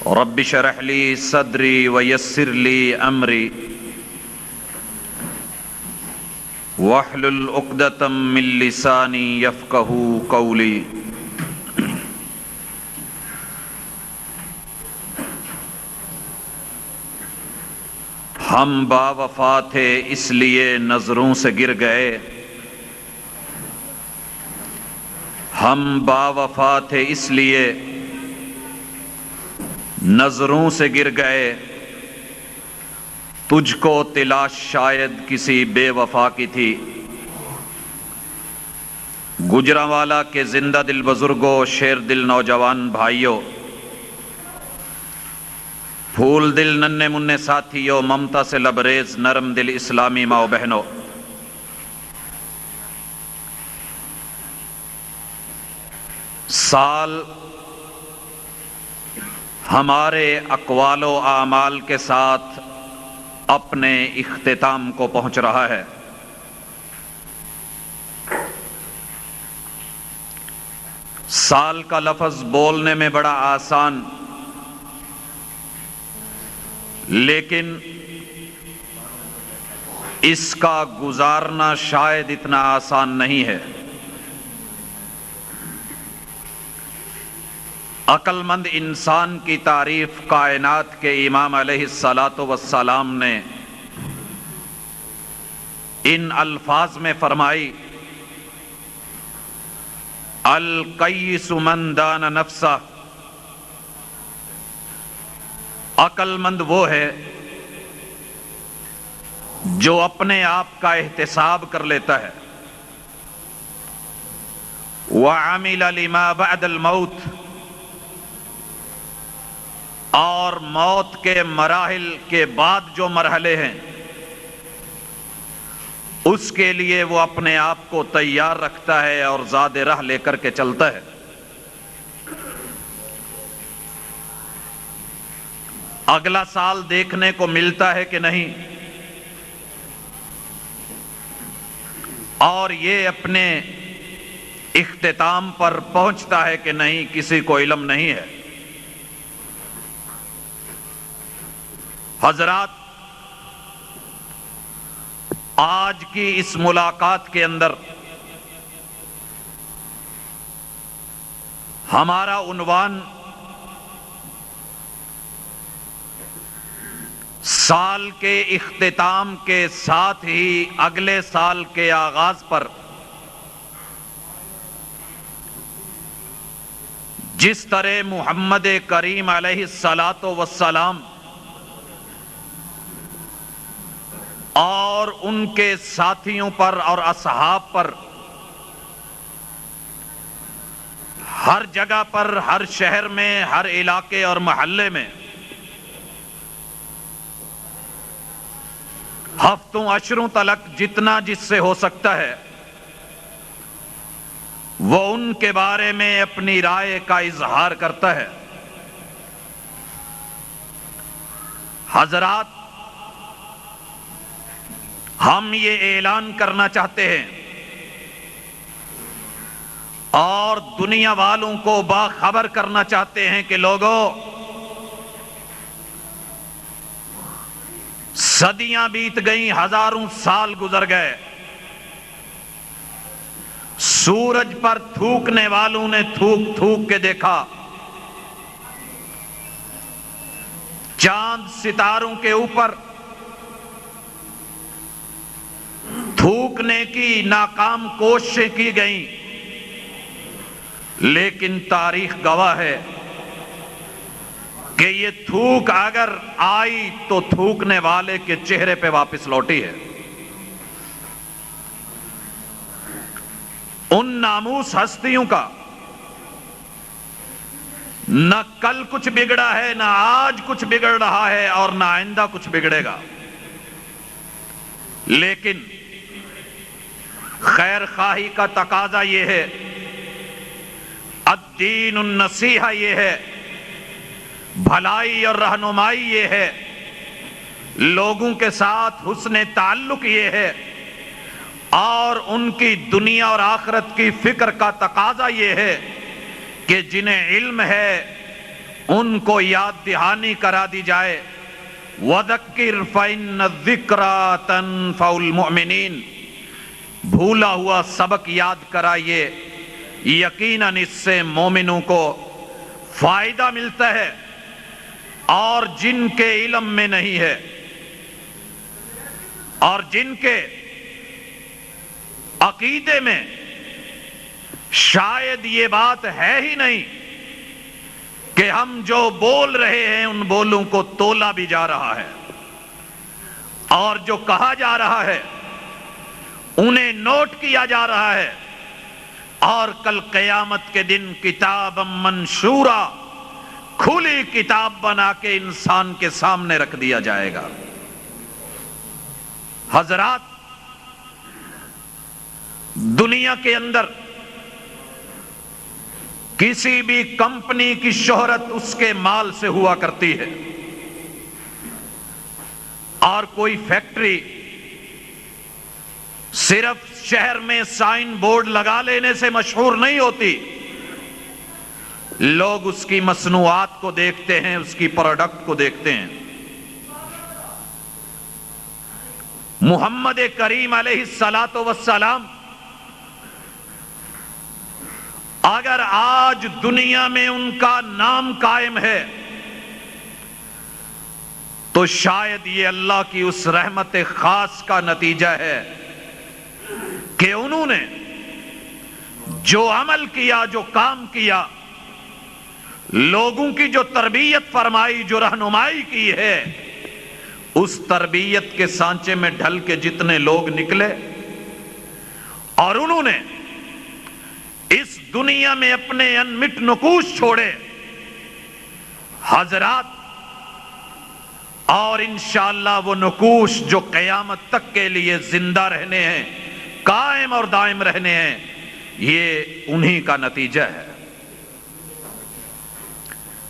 رب اشرح لي صدري ويسر لي امري واحلل عقدة من لساني يفقهوا قولي۔ ہم با وفا تھے اس لیے نظروں سے گر گئے، ہم با وفا تھے اس لیے نظروں سے گر گئے، تجھ کو تلاش شاید کسی بے وفا کی تھی۔ گجرانوالہ کے زندہ دل بزرگوں، شیر دل نوجوان بھائیوں، پھول دل ننھے منھے ساتھیوں، ممتا سے لبریز نرم دل اسلامی ماؤ بہنوں، سال ہمارے اقوال و اعمال کے ساتھ اپنے اختتام کو پہنچ رہا ہے۔ سال کا لفظ بولنے میں بڑا آسان، لیکن اس کا گزارنا شاید اتنا آسان نہیں ہے۔ عقل مند انسان کی تعریف کائنات کے امام علیہ السلام نے ان الفاظ میں فرمائی: القیس من دان نفسہ، عقل مند وہ ہے جو اپنے آپ کا احتساب کر لیتا ہے۔ وَعَمِلَ لِمَا بَعْدَ الْمَوْتِ، اور موت کے مراحل کے بعد جو مرحلے ہیں اس کے لیے وہ اپنے آپ کو تیار رکھتا ہے اور زاد راہ لے کر کے چلتا ہے۔ اگلا سال دیکھنے کو ملتا ہے کہ نہیں، اور یہ اپنے اختتام پر پہنچتا ہے کہ نہیں، کسی کو علم نہیں ہے۔ حضرات، آج کی اس ملاقات کے اندر ہمارا عنوان سال کے اختتام کے ساتھ ہی اگلے سال کے آغاز پر جس طرح محمد کریم علیہ السلام اور ان کے ساتھیوں پر اور اصحاب پر ہر جگہ پر، ہر شہر میں، ہر علاقے اور محلے میں ہفتوں عشروں تلک جتنا جس سے ہو سکتا ہے وہ ان کے بارے میں اپنی رائے کا اظہار کرتا ہے۔ حضرات، ہم یہ اعلان کرنا چاہتے ہیں اور دنیا والوں کو باخبر کرنا چاہتے ہیں کہ لوگوں، صدیاں بیت گئیں، ہزاروں سال گزر گئے، سورج پر تھوکنے والوں نے تھوک تھوک کے دیکھا، چاند ستاروں کے اوپر تھوکنے کی ناکام کوششیں کی گئیں، لیکن تاریخ گواہ ہے کہ یہ تھوک اگر آئی تو تھوکنے والے کے چہرے پہ واپس لوٹی ہے۔ ان ناموس ہستیوں کا نہ کل کچھ بگڑا ہے، نہ آج کچھ بگڑ رہا ہے، اور نہ آئندہ کچھ بگڑے گا، لیکن خیر خواہی کا تقاضا یہ ہے، الدین النصیحہ یہ ہے، بھلائی اور رہنمائی یہ ہے، لوگوں کے ساتھ حسن تعلق یہ ہے، اور ان کی دنیا اور آخرت کی فکر کا تقاضا یہ ہے کہ جنہیں علم ہے ان کو یاد دہانی کرا دی جائے. وَذَكِّرْ فَإِنَّ الذِّكْرَىٰ تَنفَعُ الْمُؤْمِنِينَ. بھولا ہوا سبق یاد کرائیے، یقیناً اس سے مومنوں کو فائدہ ملتا ہے، اور جن کے علم میں نہیں ہے اور جن کے عقیدے میں شاید یہ بات ہے ہی نہیں کہ ہم جو بول رہے ہیں ان بولوں کو تولا بھی جا رہا ہے، اور جو کہا جا رہا ہے انہیں نوٹ کیا جا رہا ہے، اور کل قیامت کے دن کتاب منشورہ، کھلی کتاب بنا کے انسان کے سامنے رکھ دیا جائے گا. حضرات، دنیا کے اندر کسی بھی کمپنی کی شہرت اس کے مال سے ہوا کرتی ہے، اور کوئی فیکٹری صرف شہر میں سائن بورڈ لگا لینے سے مشہور نہیں ہوتی. لوگ اس کی مصنوعات کو دیکھتے ہیں، اس کی پروڈکٹ کو دیکھتے ہیں. محمد کریم علیہ الصلاۃ والسلام اگر آج دنیا میں ان کا نام قائم ہے تو شاید یہ اللہ کی اس رحمت خاص کا نتیجہ ہے کہ انہوں نے جو عمل کیا، جو کام کیا، لوگوں کی جو تربیت فرمائی، جو رہنمائی کی ہے، اس تربیت کے سانچے میں ڈھل کے جتنے لوگ نکلے اور انہوں نے اس دنیا میں اپنے انمٹ نقوش چھوڑے حضرات، اور انشاءاللہ وہ نقوش جو قیامت تک کے لیے زندہ رہنے ہیں، قائم اور دائم رہنے ہیں، یہ انہی کا نتیجہ ہے.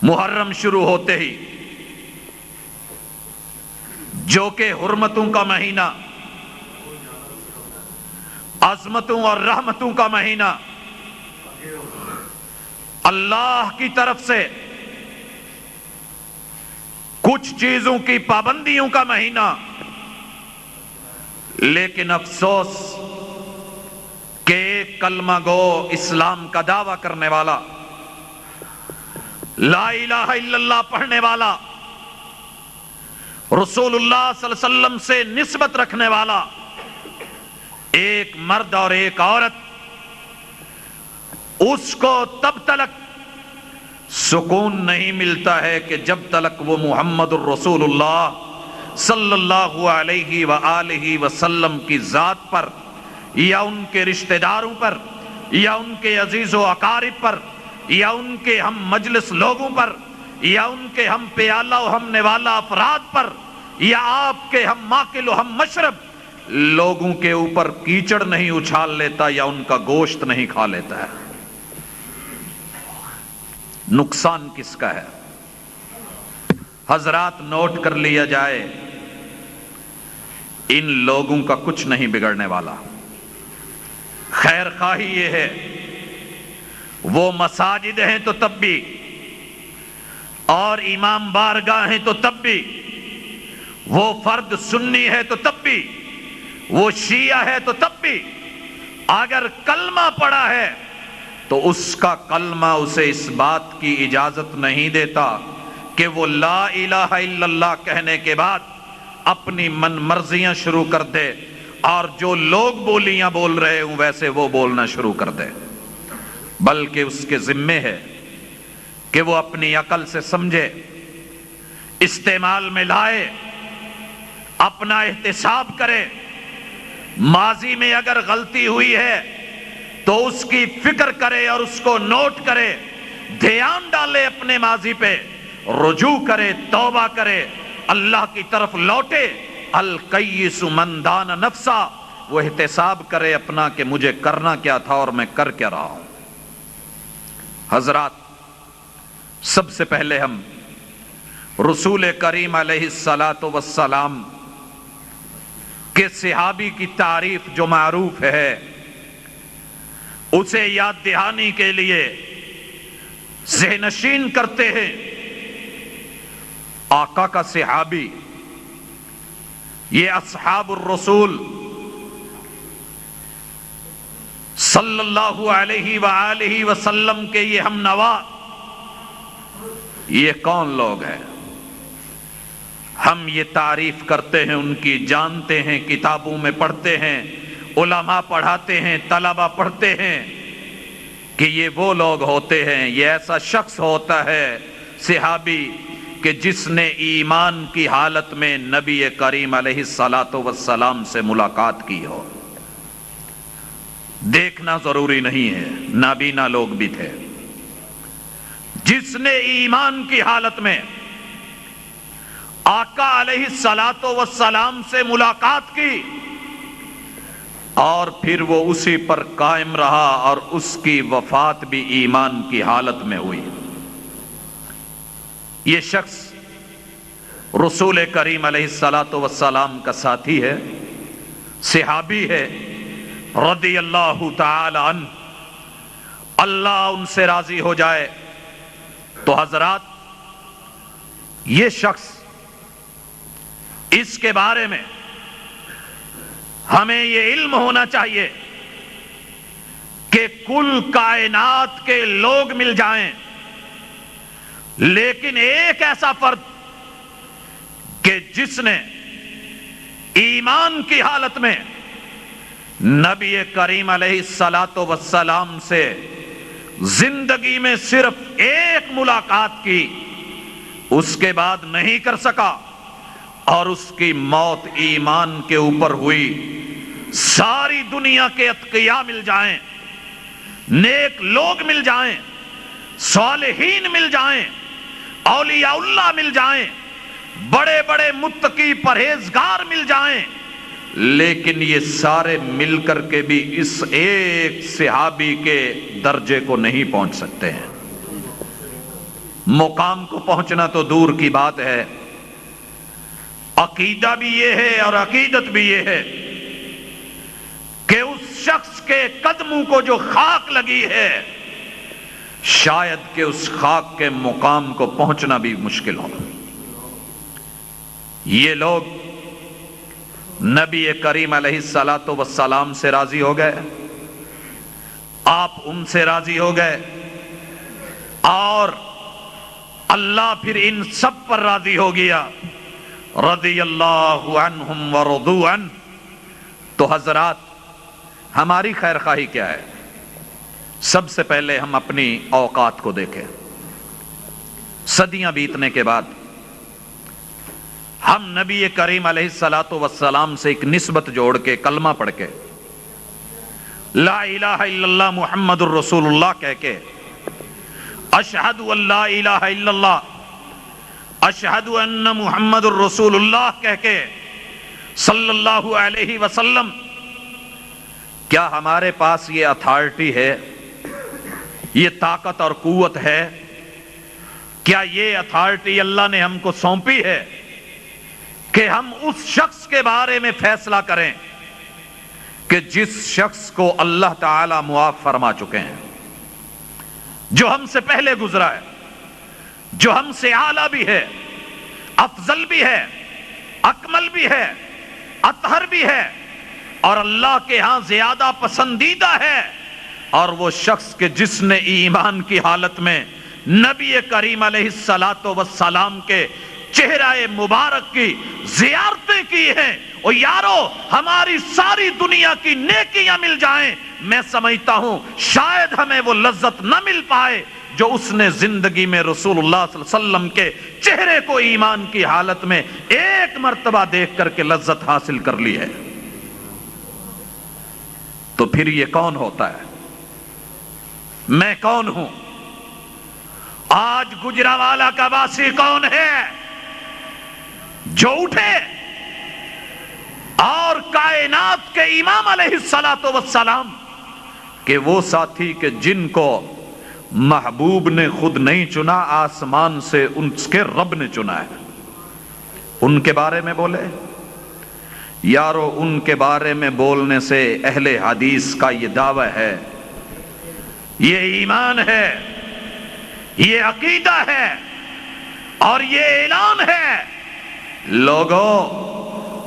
محرم شروع ہوتے ہی، جو کہ حرمتوں کا مہینہ، عظمتوں اور رحمتوں کا مہینہ، اللہ کی طرف سے کچھ چیزوں کی پابندیوں کا مہینہ، لیکن افسوس کہ ایک کلمہ گو، اسلام کا دعویٰ کرنے والا، لا الہ الا اللہ پڑھنے والا، رسول اللہ صلی اللہ علیہ وسلم سے نسبت رکھنے والا ایک مرد اور ایک عورت، اس کو تب تلک سکون نہیں ملتا ہے کہ جب تلک وہ محمد الرسول اللہ صلی اللہ علیہ وآلہ وسلم کی ذات پر، یا ان کے رشتہ داروں پر، یا ان کے عزیز و اقارب پر، یا ان کے ہم مجلس لوگوں پر، یا ان کے ہم پیالہ و ہم نوالا افراد پر، یا آپ کے ہم ماکل و ہم مشرب لوگوں کے اوپر کیچڑ نہیں اچھال لیتا، یا ان کا گوشت نہیں کھا لیتا ہے. نقصان کس کا ہے؟ حضرات نوٹ کر لیا جائے، ان لوگوں کا کچھ نہیں بگڑنے والا. خیر خواہی یہ ہے، وہ مساجد ہیں تو تب بھی، اور امام بارگاہ ہیں تو تب بھی، وہ فرد سنی ہے تو تب بھی، وہ شیعہ ہے تو تب بھی، اگر کلمہ پڑا ہے تو اس کا کلمہ اسے اس بات کی اجازت نہیں دیتا کہ وہ لا الہ الا اللہ کہنے کے بعد اپنی من مرضیاں شروع کر دے، اور جو لوگ بولیاں بول رہے ہوں ویسے وہ بولنا شروع کر دے. بلکہ اس کے ذمے ہے کہ وہ اپنی عقل سے سمجھے، استعمال میں لائے، اپنا احتساب کرے. ماضی میں اگر غلطی ہوئی ہے تو اس کی فکر کرے اور اس کو نوٹ کرے، دھیان ڈالے اپنے ماضی پہ، رجوع کرے، توبہ کرے، اللہ کی طرف لوٹے. القیس من دان نفسا، وہ احتساب کرے اپنا کہ مجھے کرنا کیا تھا اور میں کر کیا رہا ہوں. حضرات، سب سے پہلے ہم رسول کریم علیہ الصلاۃ والسلام کے صحابی کی تعریف جو معروف ہے اسے یاد دہانی کے لیے ذہن نشین کرتے ہیں. آقا کا صحابی، یہ اصحاب الرسول صلی اللہ علیہ وآلہ وسلم کے یہ ہم نوا، یہ کون لوگ ہیں؟ ہم یہ تعریف کرتے ہیں ان کی، جانتے ہیں، کتابوں میں پڑھتے ہیں، علماء پڑھاتے ہیں، طلبہ پڑھتے ہیں کہ یہ وہ لوگ ہوتے ہیں، یہ ایسا شخص ہوتا ہے صحابی کہ جس نے ایمان کی حالت میں نبی کریم علیہ الصلاۃ والسلام سے ملاقات کی ہو۔ دیکھنا ضروری نہیں ہے، نابینا لوگ بھی تھے۔ جس نے ایمان کی حالت میں آقا علیہ الصلاۃ والسلام سے ملاقات کی اور پھر وہ اسی پر قائم رہا اور اس کی وفات بھی ایمان کی حالت میں ہوئی، یہ شخص رسول کریم علیہ الصلاۃ والسلام کا ساتھی ہے، صحابی ہے، رضی اللہ تعالی عنہ، اللہ ان سے راضی ہو جائے۔ تو حضرات، یہ شخص، اس کے بارے میں ہمیں یہ علم ہونا چاہیے کہ کل کائنات کے لوگ مل جائیں لیکن ایک ایسا فرد کہ جس نے ایمان کی حالت میں نبی کریم علیہ الصلاۃ والسلام سے زندگی میں صرف ایک ملاقات کی، اس کے بعد نہیں کر سکا اور اس کی موت ایمان کے اوپر ہوئی۔ ساری دنیا کے اتقیاء مل جائیں، نیک لوگ مل جائیں، صالحین مل جائیں، اولیاء اللہ مل جائیں، بڑے بڑے متقی پرہیزگار مل جائیں، لیکن یہ سارے مل کر کے بھی اس ایک صحابی کے درجے کو نہیں پہنچ سکتے ہیں۔ مقام کو پہنچنا تو دور کی بات ہے، عقیدہ بھی یہ ہے اور عقیدت بھی یہ ہے کہ اس شخص کے قدموں کو جو خاک لگی ہے، شاید کہ اس خاک کے مقام کو پہنچنا بھی مشکل ہو۔ یہ لوگ نبی کریم علیہ الصلاۃ والسلام سے راضی ہو گئے، آپ ان سے راضی ہو گئے، اور اللہ پھر ان سب پر راضی ہو گیا، رضی اللہ عنہم ورضوا عنہ۔ تو حضرات، ہماری خیر خواہی کیا ہے؟ سب سے پہلے ہم اپنی اوقات کو دیکھیں۔ صدیاں بیتنے کے بعد ہم نبی کریم علیہ الصلاۃ والسلام سے ایک نسبت جوڑ کے، کلمہ پڑھ کے، لا الہ الا اللہ محمد الرسول اللہ کہہ کے، اشہد ان لا الہ الا اللہ اشہد ان محمد الرسول اللہ کہہ کے صلی اللہ علیہ وسلم، کیا ہمارے پاس یہ اتھارٹی ہے، یہ طاقت اور قوت ہے؟ کیا یہ اتھارٹی اللہ نے ہم کو سونپی ہے کہ ہم اس شخص کے بارے میں فیصلہ کریں کہ جس شخص کو اللہ تعالی معاف فرما چکے ہیں، جو ہم سے پہلے گزرا ہے، جو ہم سے اعلیٰ بھی ہے، افضل بھی ہے، اکمل بھی ہے، اطہر بھی ہے، اور اللہ کے ہاں زیادہ پسندیدہ ہے، اور وہ شخص کے جس نے ایمان کی حالت میں نبی کریم علیہ الصلاۃ والسلام کے چہرہ مبارک کی زیارتیں کی ہیں۔ اور یارو، ہماری ساری دنیا کی نیکیاں مل جائیں، میں سمجھتا ہوں شاید ہمیں وہ لذت نہ مل پائے جو اس نے زندگی میں رسول اللہ صلی اللہ علیہ وسلم کے چہرے کو ایمان کی حالت میں ایک مرتبہ دیکھ کر کے لذت حاصل کر لی ہے۔ تو پھر یہ کون ہوتا ہے؟ میں کون ہوں؟ آج گجرانوالہ کا واسی کون ہے جو اٹھے اور کائنات کے امام علیہ الصلاۃ والسلام کہ وہ ساتھی کہ جن کو محبوب نے خود نہیں چنا، آسمان سے ان کے رب نے چنا ہے، ان کے بارے میں بولے؟ یارو، ان کے بارے میں بولنے سے اہل حدیث کا یہ دعویٰ ہے، یہ ایمان ہے، یہ عقیدہ ہے، اور یہ اعلان ہے لوگوں،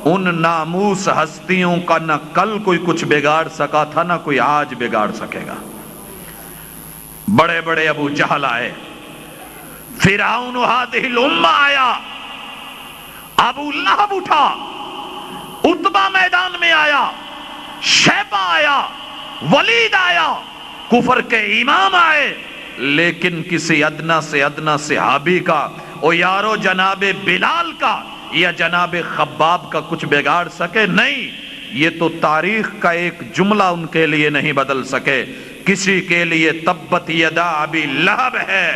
ان ناموس ہستیوں کا نہ کل کوئی کچھ بگاڑ سکا تھا، نہ کوئی آج بگاڑ سکے گا۔ بڑے بڑے ابو جہل آئے، فرعون ہذہ الامہ آیا، ابو لہب اٹھا، عتبہ میدان میں آیا، شیبہ آیا، ولید آیا، کفر کے امام آئے، لیکن کسی ادنا سے ادنا صحابی کا، او یارو جناب بلال کا یا جناب خباب کا کچھ بگاڑ سکے؟ نہیں، یہ تو تاریخ کا ایک جملہ ان کے لیے نہیں بدل سکے۔ کسی کے لیے تبت یدا ابی لہب ہے،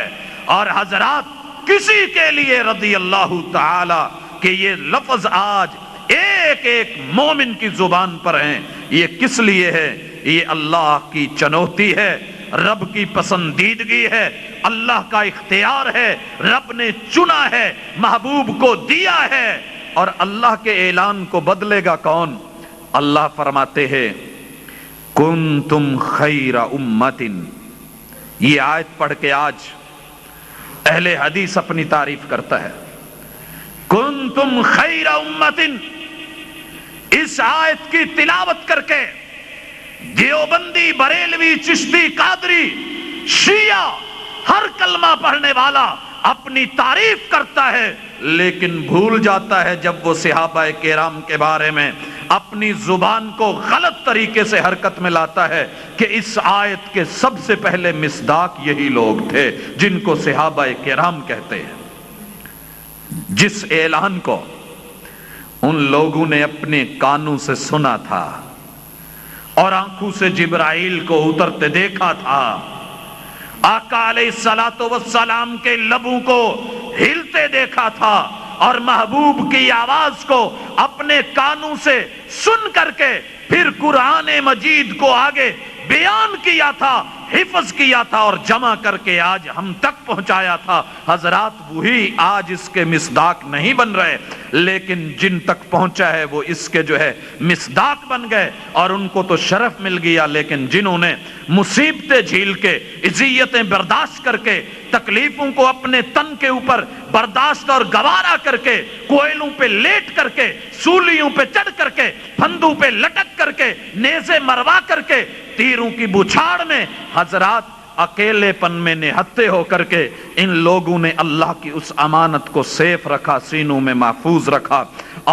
اور حضرات کسی کے لیے رضی اللہ تعالی کہ یہ لفظ آج ایک ایک مومن کی زبان پر ہیں۔ یہ کس لیے ہے؟ یہ اللہ کی چنوتی ہے، رب کی پسندیدگی ہے، اللہ کا اختیار ہے، رب نے چنا ہے، محبوب کو دیا ہے، اور اللہ کے اعلان کو بدلے گا کون؟ اللہ فرماتے ہیں کنتم خیر امت۔ یہ آیت پڑھ کے آج اہل حدیث اپنی تعریف کرتا ہے، کنتم خیر امت۔ اس آیت کی تلاوت کر کے دیوبندی، بریلوی، چشتی، قادری، شیعہ، ہر کلمہ پڑھنے والا اپنی تعریف کرتا ہے، لیکن بھول جاتا ہے جب وہ صحابہ کرام کے بارے میں اپنی زبان کو غلط طریقے سے حرکت میں لاتا ہے کہ اس آیت کے سب سے پہلے مصداق یہی لوگ تھے جن کو صحابہ کرام کہتے ہیں۔ جس اعلان کو ان لوگوں نے اپنے کانوں سے سنا تھا اور آنکھوں سے جبرائیل کو اترتے دیکھا تھا، آقا علیہ الصلوۃ والسلام کے لبوں کو ہلتے دیکھا تھا، اور محبوب کی آواز کو اپنے کانوں سے سن کر کے پھر قرآن مجید کو آگے بیان کیا تھا، حفظ کیا تھا اور جمع کر کے آج ہم تک پہنچایا تھا، حضرات وہی آج اس کے مصداق نہیں بن رہے، لیکن جن تک پہنچا ہے وہ اس کے جو ہے مصداق بن گئے، اور ان کو تو شرف مل گیا، لیکن جنہوں نے مصیبتیں جھیل کے، اذیتیں برداشت کر کے، تکلیفوں کو اپنے تن کے اوپر برداشت اور گوارا کر کے، کوئلوں پہ لیٹ کر کے، سولیوں پہ چڑھ کر کے، پھندوں پہ لٹک کر کے، نیزے مروا کر کے، تیروں کی بچھاڑ میں حضرات اکیلے پن میں نہتے ہو کر کے ان لوگوں نے اللہ کی اس امانت کو سیف رکھا، سینوں میں محفوظ رکھا،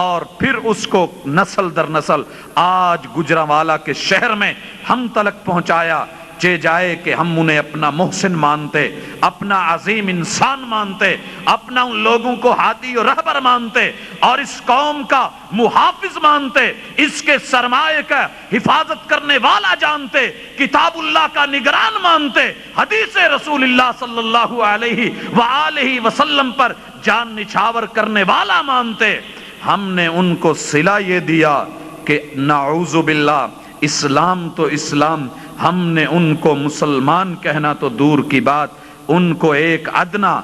اور پھر اس کو نسل در نسل آج گجرانوالہ کے شہر میں ہم تلک پہنچایا، چے جائے کہ ہم انہیں اپنا محسن مانتے، اپنا عظیم انسان مانتے، اپنا ان لوگوں کو ہادی و رہبر مانتے، اور اس قوم کا محافظ مانتے، اس کے سرمایہ کا حفاظت کرنے والا جانتے، کتاب اللہ کا نگران مانتے، حدیث رسول اللہ صلی اللہ علیہ وآلہ وسلم پر جان نچھاور کرنے والا مانتے۔ ہم نے ان کو صلہ یہ دیا کہ نعوذ باللہ، اسلام تو اسلام، ہم نے ان کو مسلمان کہنا تو دور کی بات، ان کو ایک ادنا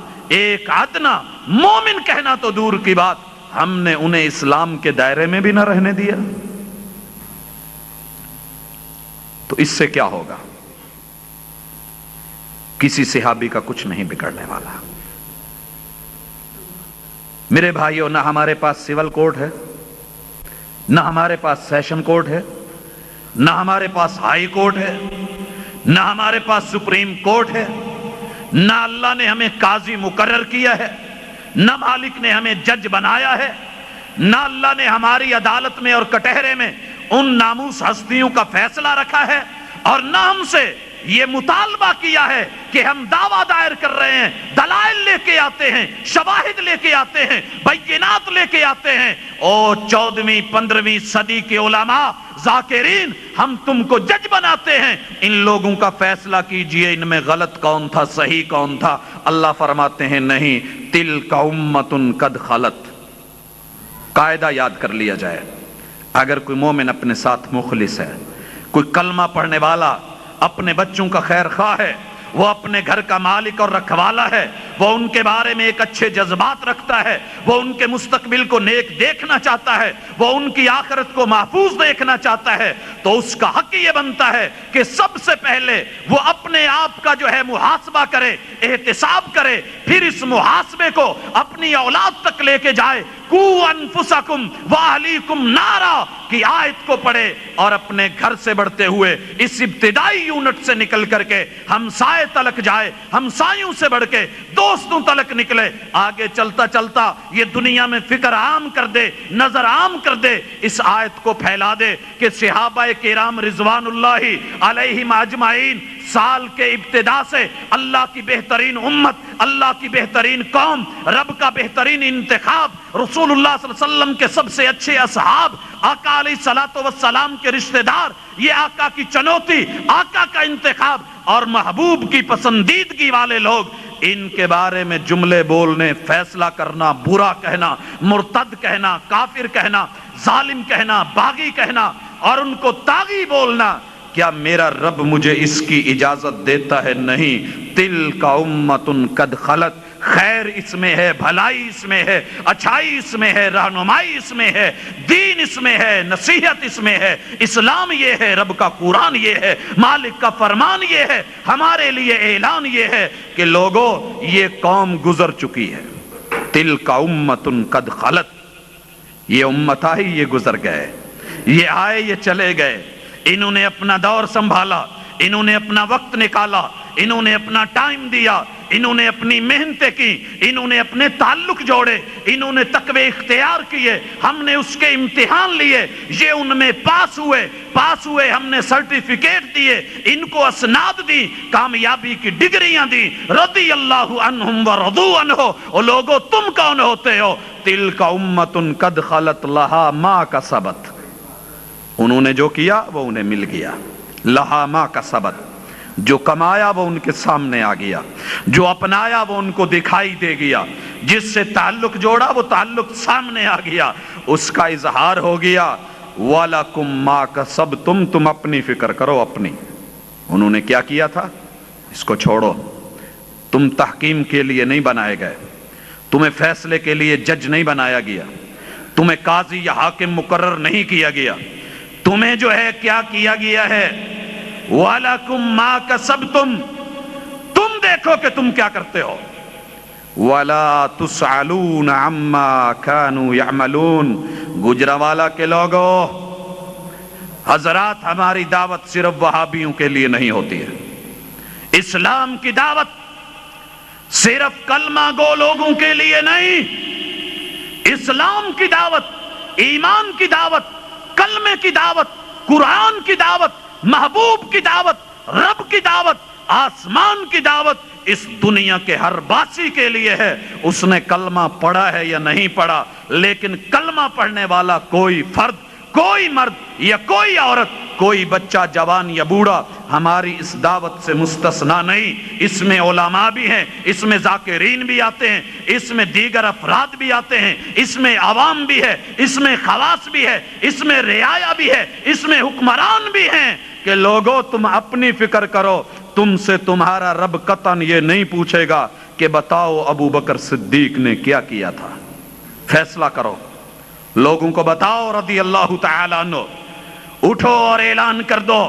مومن کہنا تو دور کی بات، ہم نے انہیں اسلام کے دائرے میں بھی نہ رہنے دیا۔ تو اس سے کیا ہوگا؟ کسی صحابی کا کچھ نہیں بگڑنے والا۔ میرے بھائیوں، نہ ہمارے پاس سول کوڈ ہے، نہ ہمارے پاس سیشن کوڈ ہے، نہ ہمارے پاس ہائی کورٹ ہے، نہ ہمارے پاس سپریم کورٹ ہے، نہ اللہ نے ہمیں قاضی مقرر کیا ہے، نہ مالک نے ہمیں جج بنایا ہے، نہ اللہ نے ہماری عدالت میں اور کٹہرے میں ان ناموس ہستیوں کا فیصلہ رکھا ہے، اور نہ ہم سے یہ مطالبہ کیا ہے کہ ہم دعویٰ دائر کر رہے ہیں، دلائل لے کے آتے ہیں، شواہد لے کے آتے ہیں، بینات لے کے آتے ہیں۔ او 14ویں 15ویں صدی کے علماء ذاکرین، ہم تم کو جج بناتے ہیں، ان لوگوں کا فیصلہ کیجئے، ان میں غلط کون تھا، صحیح کون تھا۔ اللہ فرماتے ہیں نہیں، تلک امۃ قد خلت۔ قاعدہ یاد کر لیا جائے، اگر کوئی مومن اپنے ساتھ مخلص ہے، کوئی کلمہ پڑھنے والا، اپنے بچوں کا خیر خواہ ہے، وہ اپنے گھر کا مالک اور رکھوالا ہے، وہ ان کے بارے میں ایک اچھے جذبات رکھتا ہے، وہ ان کے مستقبل کو نیک دیکھنا چاہتا ہے، وہ ان کی آخرت کو محفوظ دیکھنا چاہتا ہے، تو اس کا حق یہ بنتا ہے کہ سب سے پہلے وہ اپنے آپ کا جو ہے محاسبہ کرے، احتساب کرے، پھر اس محاسبے کو اپنی اولاد تک لے کے جائے۔ قُوْ أَنفُسَكُمْ وَأَهْلِيكُمْ نَارًا کی آیت کو پڑھے اور اپنے گھر سے بڑھتے ہوئے اس ابتدائی یونٹ سے نکل کر کے ہمسائے تلک جائے، ہمسایوں سے بڑھ کے دوستوں تلک نکلے، آگے چلتا چلتا یہ دنیا میں فکر عام کر دے، نظر عام کر دے، اس آیت کو پھیلا دے کہ صحابہ کرام رضوان اللہ علیہم اجمعین سال کے ابتدا سے اللہ کی بہترین امت، اللہ کی بہترین قوم، رب کا بہترین انتخاب، رسول اللہ صلی اللہ علیہ وسلم کے سب سے اچھے اصحاب، آقا علیہ الصلوۃ والسلام کے رشتہ دار، یہ آقا کی چنوتی، آقا کا انتخاب اور محبوب کی پسندیدگی والے لوگ، ان کے بارے میں جملے بولنے، فیصلہ کرنا، برا کہنا، مرتد کہنا، کافر کہنا، ظالم کہنا، باغی کہنا اور ان کو طاغی بولنا، کیا میرا رب مجھے اس کی اجازت دیتا ہے؟ نہیں۔ تلک امۃ قد خلت، خیر اس میں ہے، بھلائی اس میں ہے، اچھائی اس میں ہے، رہنمائی اس میں ہے، دین اس میں ہے، نصیحت اس میں ہے، اسلام یہ ہے، رب کا قرآن یہ ہے، مالک کا فرمان یہ ہے، ہمارے لیے اعلان یہ ہے کہ لوگوں یہ قوم گزر چکی ہے۔ تلک امۃ قد خلت، یہ امت آئی، یہ گزر گئے، یہ آئے، یہ چلے گئے، انہوں نے اپنا دور سنبھالا، انہوں نے اپنا وقت نکالا، انہوں نے اپنا ٹائم دیا، انہوں نے اپنی محنتیں کی، انہوں نے اپنے تعلق جوڑے، انہوں نے تقوی اختیار کیے، ہم نے اس کے امتحان لیے، یہ ان میں پاس ہوئے، ہم نے سرٹیفکیٹ دیے، ان کو اسناد دی، کامیابی کی ڈگریاں دی، رضی اللہ عنہم ورضوا عنہ۔ اور لوگوں تم کون ہوتے ہو؟ تلک امۃ قد خلت لہا ما کسبت، انہوں نے جو کیا وہ انہیں مل گیا، لہا ما کسبت، جو کمایا وہ ان کے سامنے آ گیا، جو اپنایا وہ ان کو دکھائی دے گیا، جس سے تعلق جوڑا وہ تعلق سامنے آ گیا، اس کا اظہار ہو گیا۔ وَلَكُمْ مَا كَسَبْتُمْ، تم اپنی فکر کرو، اپنی، انہوں نے کیا کیا تھا اس کو چھوڑو، تم تحکیم کے لیے نہیں بنائے گئے، تمہیں فیصلے کے لیے جج نہیں بنایا گیا، تمہیں قاضی یا حاکم مقرر نہیں کیا گیا، تمہیں جو ہے کیا کیا گیا ہے؟ وَلَكُمْ مَا كَسَبْتُمْ، تم دیکھو کہ تم کیا کرتے ہو۔ وَلَا تُسْأَلُونَ عَمَّا كَانُوا يَعْمَلُونَ، گجرانوالہ کے لوگوں، حضرات ہماری دعوت صرف وہابیوں کے لیے نہیں ہوتی ہے، اسلام کی دعوت صرف کلمہ گو لوگوں کے لیے نہیں، اسلام کی دعوت، ایمان کی دعوت، کلمے کی دعوت، قرآن کی دعوت، محبوب کی دعوت، رب کی دعوت، آسمان کی دعوت اس دنیا کے ہر باسی کے لیے ہے، اس نے کلمہ پڑھا ہے یا نہیں پڑھا، لیکن کلمہ پڑھنے والا کوئی فرد، کوئی مرد یا کوئی عورت، کوئی بچہ، جوان یا بوڑھا ہماری اس دعوت سے مستثنا نہیں۔ اس میں علماء بھی ہیں، اس میں ذاکرین بھی آتے ہیں، اس میں دیگر افراد بھی آتے ہیں، اس میں عوام بھی ہے، اس میں خواص بھی ہے، اس میں رعایا بھی ہے، اس میں حکمران بھی ہیں کہ لوگوں تم اپنی فکر کرو، تم سے تمہارا رب قطعاً یہ نہیں پوچھے گا کہ بتاؤ ابو بکر صدیق نے کیا کیا تھا، فیصلہ کرو، لوگوں کو بتاؤ رضی اللہ تعالیٰ عنہ، اٹھو اور اعلان کر دو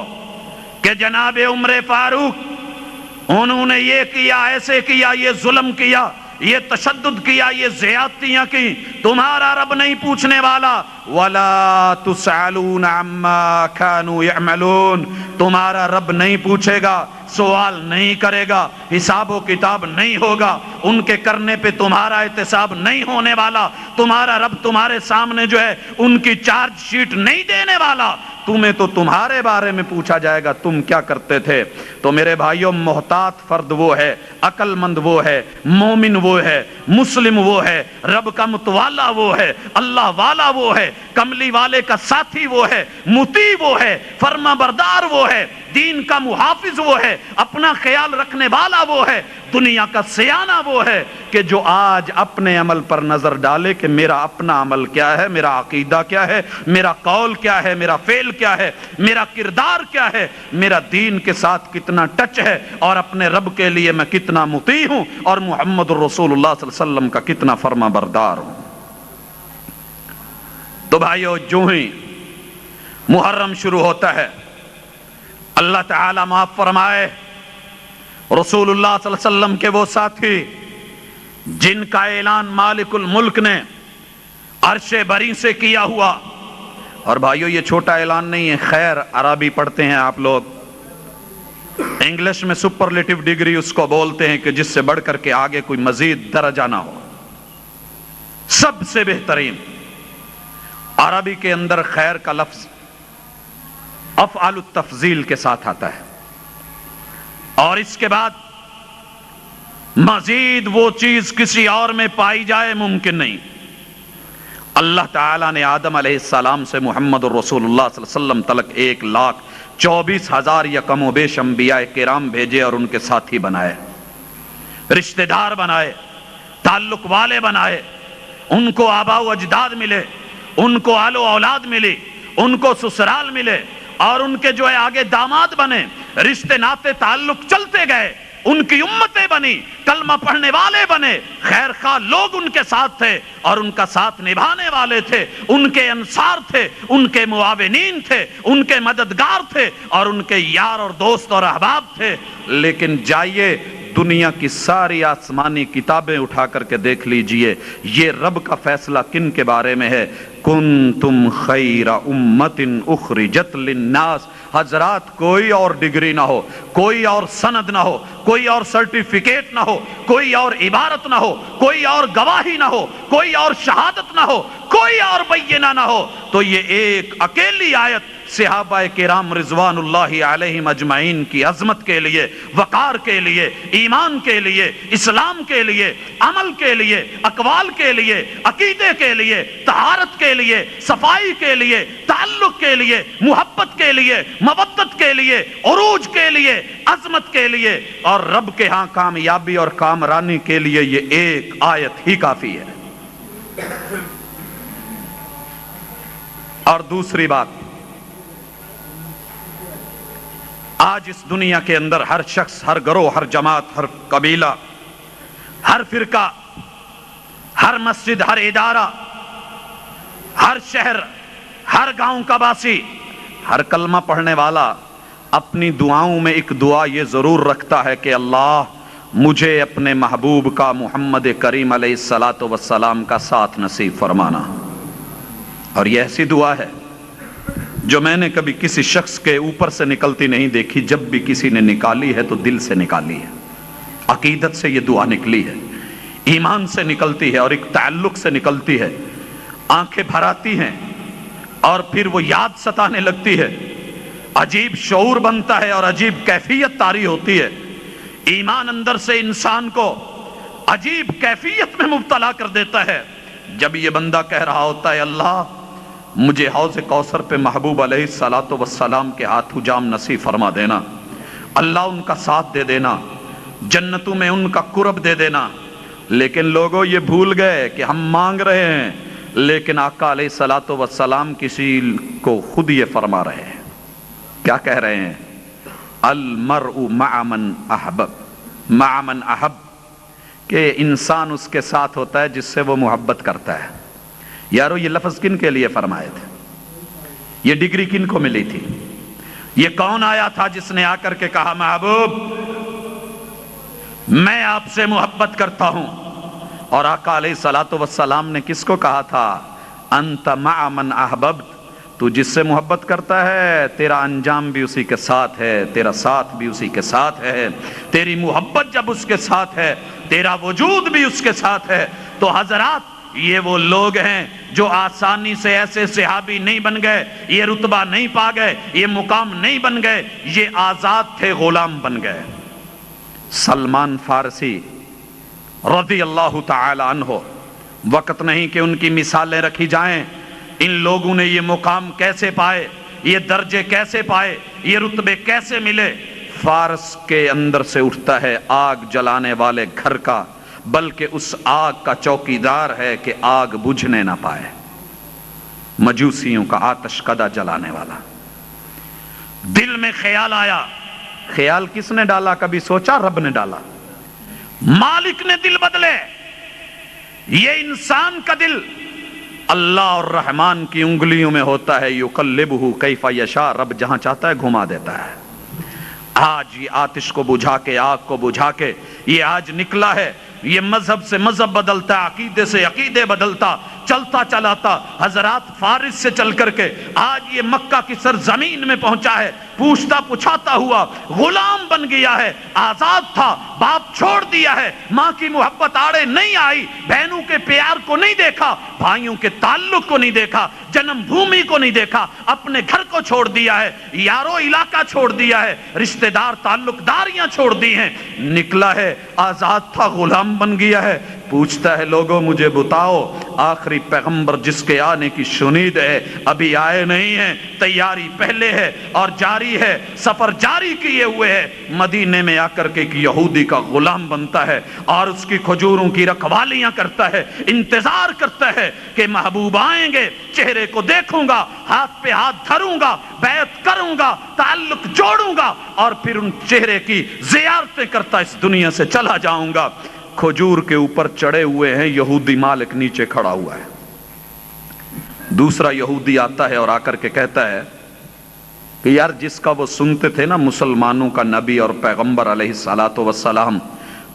کہ جناب عمر فاروق انہوں نے یہ کیا، ایسے کیا، یہ ظلم کیا، یہ تشدد کیا، یہ زیادتیاں کی، تمہارا رب نہیں پوچھنے والا۔ وَلَا تُسْأَلُونَ عَمَّا كَانُوا يَعْمَلُونَ، تمہارا رب نہیں پوچھے گا، سوال نہیں کرے گا، حساب و کتاب نہیں ہوگا، ان کے کرنے پہ تمہارا احتساب نہیں ہونے والا، تمہارا رب تمہارے سامنے جو ہے ان کی چارج شیٹ نہیں دینے والا، تمہیں تو تمہارے بارے میں پوچھا جائے گا تم کیا کرتے تھے۔ تو میرے بھائیوں، محتاط فرد وہ ہے، عقل مند وہ ہے، مومن وہ ہے، مسلم وہ ہے، رب کا متوالا وہ ہے، اللہ والا وہ ہے، کملی والے کا ساتھی وہ ہے، مطیع وہ ہے، فرما بردار وہ ہے، دین کا محافظ وہ ہے، اپنا خیال رکھنے والا وہ ہے، دنیا کا سیانہ وہ ہے کہ جو آج اپنے عمل پر نظر ڈالے کہ میرا اپنا عمل کیا ہے، میرا عقیدہ کیا ہے، میرا قول کیا ہے، میرا فعل کیا ہے، میرا کردار کیا ہے، میرا دین کے ساتھ کتنا ٹچ ہے، اور اپنے رب کے لیے میں کتنا مطیع ہوں، اور محمد الرسول اللہ صلی اللہ علیہ وسلم کا کتنا فرما بردار ہوں۔ تو بھائیو، جو ہی محرم شروع ہوتا ہے، اللہ تعالی معاف فرمائے، رسول اللہ صلی اللہ علیہ وسلم کے وہ ساتھی جن کا اعلان مالک الملک نے عرش بری سے کیا ہوا، اور بھائیو یہ چھوٹا اعلان نہیں ہے، خیر عربی پڑھتے ہیں آپ لوگ، انگلش میں سپرلیٹو ڈگری اس کو بولتے ہیں کہ جس سے بڑھ کر کے آگے کوئی مزید درجہ نہ ہو، سب سے بہترین۔ عربی کے اندر خیر کا لفظ افعال التفضیل کے ساتھ آتا ہے، اور اس کے بعد مزید وہ چیز کسی اور میں پائی جائے ممکن نہیں۔ اللہ تعالیٰ نے آدم علیہ السلام سے محمد الرسول اللہ صلی اللہ علیہ وسلم تلک 1,24,000 یا کم و بیش انبیاء کرام بھیجے، اور ان کے ساتھی بنائے، رشتہ دار بنائے، تعلق والے بنائے، ان کو آباء و اجداد ملے، ان کو آل و اولاد ملی، ان کو سسرال ملے، اور ان کے جو ہے آگے داماد بنے، رشتے ناتے تعلق چلتے گئے، ان کی امتیں بنی، کلمہ پڑھنے والے بنے، خیر خواہ لوگ ان کے ساتھ تھے، اور ان کا ساتھ نبھانے والے تھے، ان کے انصار تھے، ان کے معاونین تھے، ان کے مددگار تھے، اور ان کے یار اور دوست اور احباب تھے۔ لیکن جائیے دنیا کی ساری آسمانی کتابیں اٹھا کر کے دیکھ لیجئے، یہ رب کا فیصلہ کن کے بارے میں ہے؟ کنتم خیر امت اخرجت للناس۔ حضرات، کوئی اور ڈگری نہ ہو، کوئی اور سند نہ ہو، کوئی اور سرٹیفکیٹ نہ ہو، کوئی اور عبارت نہ ہو، کوئی اور گواہی نہ ہو، کوئی اور شہادت نہ ہو، کوئی اور بینہ نہ ہو، تو یہ ایک اکیلی آیت صحابہ کرام رضوان اللہ علیہم اجمعین کی عظمت کے لیے، وقار کے لیے، ایمان کے لیے، اسلام کے لیے، عمل کے لیے، اقوال کے لیے، عقیدے کے لیے، طہارت کے لیے، صفائی کے لیے، تعلق کے لیے، محبت کے لیے، مودت کے لیے، عروج کے لیے، عظمت کے لیے، اور رب کے ہاں کامیابی اور کامرانی کے لیے یہ ایک آیت ہی کافی ہے۔ اور دوسری بات، آج اس دنیا کے اندر ہر شخص، ہر گروہ، ہر جماعت، ہر قبیلہ، ہر فرقہ، ہر مسجد، ہر ادارہ، ہر شہر، ہر گاؤں کا باسی، ہر کلمہ پڑھنے والا اپنی دعاؤں میں ایک دعا یہ ضرور رکھتا ہے کہ اللہ مجھے اپنے محبوب کا، محمد کریم علیہ السلام کا ساتھ نصیب فرمانا۔ اور یہ ایسی دعا ہے جو میں نے کبھی کسی شخص کے اوپر سے نکلتی نہیں دیکھی، جب بھی کسی نے نکالی ہے تو دل سے نکالی ہے، عقیدت سے یہ دعا نکلی ہے، ایمان سے نکلتی ہے، اور ایک تعلق سے نکلتی ہے، آنکھیں بھر آتی ہیں، اور پھر وہ یاد ستانے لگتی ہے، عجیب شعور بنتا ہے اور عجیب کیفیت طاری ہوتی ہے، ایمان اندر سے انسان کو عجیب کیفیت میں مبتلا کر دیتا ہے، جب یہ بندہ کہہ رہا ہوتا ہے اللہ مجھے حوض کوثر پہ محبوب علیہ السلام کے ہاتھوں جام نصیب فرما دینا، اللہ ان کا ساتھ دے دینا، جنتوں میں ان کا قرب دے دینا۔ لیکن لوگوں یہ بھول گئے کہ ہم مانگ رہے ہیں، لیکن آقا علیہ السلام کسی کو خود یہ فرما رہے ہیں، کیا کہہ رہے ہیں؟ المرء مع من احب، کہ انسان اس کے ساتھ ہوتا ہے جس سے وہ محبت کرتا ہے۔ یارو یہ لفظ کن کے لیے فرمائے تھے؟ یہ ڈگری کن کو ملی تھی؟ یہ کون آیا تھا جس نے آ کر کے کہا محبوب میں آپ سے محبت کرتا ہوں؟ اور آقا علیہ السلام نے کس کو کہا تھا؟ انت مع من احببت، تو جس سے محبت کرتا ہے تیرا انجام بھی اسی کے ساتھ ہے، تیرا ساتھ بھی اسی کے ساتھ ہے، تیری محبت جب اس کے ساتھ ہے تیرا وجود بھی اس کے ساتھ ہے۔ تو حضرات یہ وہ لوگ ہیں جو آسانی سے ایسے صحابی نہیں بن گئے، یہ رتبہ نہیں پا گئے، یہ مقام نہیں بن گئے، یہ آزاد تھے، غلام بن گئے۔ سلمان فارسی رضی اللہ تعالی عنہ، وقت نہیں کہ ان کی مثالیں رکھی جائیں، ان لوگوں نے یہ مقام کیسے پائے، یہ درجے کیسے پائے، یہ رتبے کیسے ملے؟ فارس کے اندر سے اٹھتا ہے آگ جلانے والے گھر کا، بلکہ اس آگ کا چوکیدار ہے کہ آگ بجھنے نہ پائے، مجوسیوں کا آتش کدہ جلانے والا۔ دل میں خیال آیا، خیال کس نے ڈالا؟ کبھی سوچا؟ رب نے ڈالا، مالک نے دل بدلے۔ یہ انسان کا دل اللہ اور رحمان کی انگلیوں میں ہوتا ہے، یقلبہ کیف یشاء، رب جہاں چاہتا ہے گھما دیتا ہے۔ آج یہ آتش کو بجھا کے، آگ کو بجھا کے یہ آج نکلا ہے، یہ مذہب سے مذہب بدلتا، عقیدے سے عقیدے بدلتا، چلتا چلاتا حضرات فارس سے چل کر کے آج یہ مکہ کی سرزمین میں پہنچا ہے، پوچھتا پچھاتا ہوا غلام بن گیا ہے۔ آزاد تھا، باپ چھوڑ دیا ہے، ماں کی محبت آڑے نہیں آئی، بہنوں کے پیار کو نہیں دیکھا، بھائیوں کے تعلق کو نہیں دیکھا، جنم بھومی کو نہیں دیکھا، اپنے گھر کو چھوڑ دیا ہے، یارو علاقہ چھوڑ دیا ہے، رشتہ دار تعلق داریاں چھوڑ دی ہیں، نکلا ہے، آزاد تھا، غلام بن گیا ہے۔ پوچھتا ہے لوگوں مجھے بتاؤ آخری پیغمبر جس کے آنے کی شنید ہے ابھی آئے نہیں ہیں، تیاری پہلے ہے اور جاری ہے، سفر جاری کیے ہوئے ہے، مدینے میں آ کر کے ایک یہودی کا غلام بنتا ہے اور اس کی کھجوروں کی رکھوالیاں کرتا ہے، انتظار کرتا ہے کہ محبوب آئیں گے، چہرے کو دیکھوں گا، ہاتھ پہ ہاتھ دھروں گا، بیعت کروں گا، تعلق جوڑوں گا اور پھر ان چہرے کی زیارتیں کرتا اس دنیا سے چلا جاؤں گا۔ کھجور کے اوپر چڑھے ہوئے ہیں، یہودی مالک نیچے کھڑا ہوا ہے۔ دوسرا یہودی آتا ہے اور آ کر کے کہتا ہے کہ یار جس کا وہ سنتے تھے نا مسلمانوں کا نبی اور پیغمبر علیہ الصلوۃ والسلام،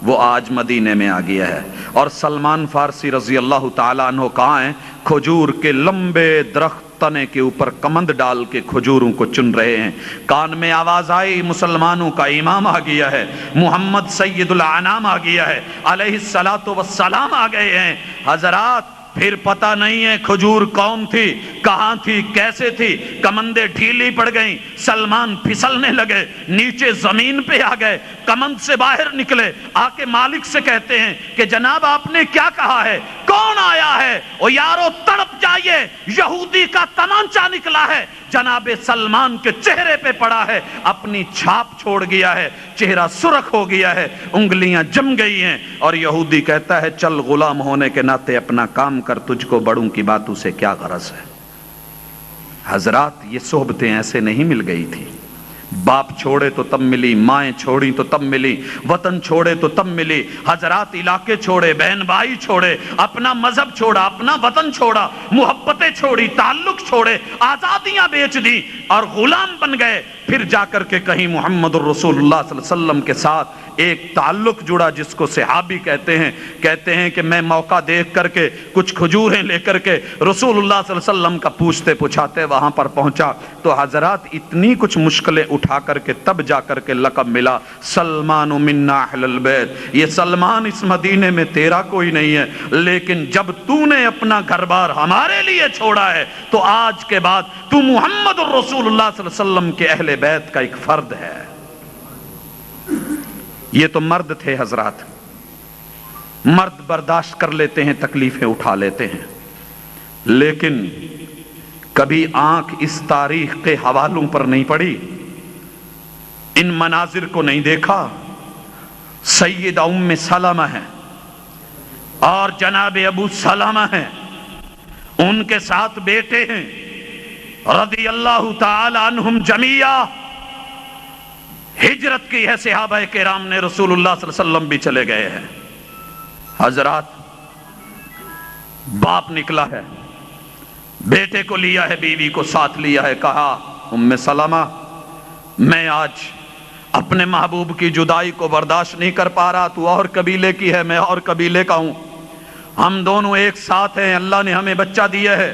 وہ آج مدینے میں آ گیا ہے، اور سلمان فارسی رضی اللہ تعالیٰ عنہ کہاں ہیں؟ کھجور کے لمبے درخت تنے کے اوپر کمند ڈال کے کھجوروں کو چن رہے ہیں۔ کان میں آواز آئی مسلمانوں کا امام آ گیا ہے، محمد سید الانام آ گیا ہے، علیہ الصلوۃ والسلام آ گئے ہیں۔ حضرات پھر پتہ نہیں ہے کھجور کون تھی، کہاں تھی، کیسے تھی، کمندیں ڈھیلی پڑ گئیں، سلمان پھسلنے لگے، نیچے زمین پہ آ گئے، کمند سے باہر نکلے، آ کے مالک سے کہتے ہیں کہ جناب آپ نے کیا کہا ہے؟ کون آیا ہے؟ او یارو تڑپ جائیے، یہودی کا تمانچہ نکلا ہے، جناب سلمان کے چہرے پہ پڑا ہے، اپنی چھاپ چھوڑ گیا ہے، چہرہ سرخ ہو گیا ہے، انگلیاں جم گئی ہیں، اور یہودی کہتا ہے چل غلام ہونے کے ناطے اپنا کام کر، تجھ کو بڑوں کی باتوں سے کیا غرض ہے؟ حضرات یہ صحبتیں ایسے نہیں مل گئی تھی، باپ چھوڑے تو تب ملی، مائیں چھوڑی تو تب ملی، وطن چھوڑے تو تب ملی۔ حضرات علاقے چھوڑے، بہن بھائی چھوڑے، اپنا مذہب چھوڑا، اپنا وطن چھوڑا، محبتیں چھوڑی، تعلق چھوڑے، آزادیاں بیچ دی اور غلام بن گئے۔ پھر جا کر کے کہیں محمد الرسول اللہ صلی اللہ علیہ وسلم کے ساتھ ایک تعلق جڑا جس کو صحابی کہتے ہیں کہ میں موقع دیکھ کر کے کچھ کھجوریں لے کر کے رسول اللہ صلی اللہ علیہ وسلم کا پوچھتے پچھاتے وہاں پر پہنچا تو حضرات اتنی کچھ مشکلیں اٹھا کر کے تب جا کر کے لقب ملا سلمان منا اہل البیت۔ یہ سلمان اس مدینے میں تیرا کوئی نہیں ہے، لیکن جب تو نے اپنا گھر بار ہمارے لیے چھوڑا ہے تو آج کے بعد تو محمد الرسول اللہ صلی اللہ علیہ وسلم کے اہل بیت کا ایک فرد ہے۔ یہ تو مرد تھے حضرات، مرد برداشت کر لیتے ہیں، تکلیفیں اٹھا لیتے ہیں، لیکن کبھی آنکھ اس تاریخ کے حوالوں پر نہیں پڑی، ان مناظر کو نہیں دیکھا۔ سیدہ ام سلمہ ہے اور جناب ابو سلمہ ہیں، ان کے ساتھ بیٹے ہیں رضی اللہ تعالی عنہم جمیعا۔ ہجرت کی ہے صحابہ کرام نے، رسول اللہ صلی اللہ علیہ وسلم بھی چلے گئے ہیں۔ حضرات باپ نکلا ہے، بیٹے کو لیا ہے، بیوی کو ساتھ لیا ہے، کہا ام سلمہ میں آج اپنے محبوب کی جدائی کو برداشت نہیں کر پا رہا، تو اور قبیلے کی ہے، میں اور قبیلے کا ہوں، ہم دونوں ایک ساتھ ہیں، اللہ نے ہمیں بچہ دیا ہے،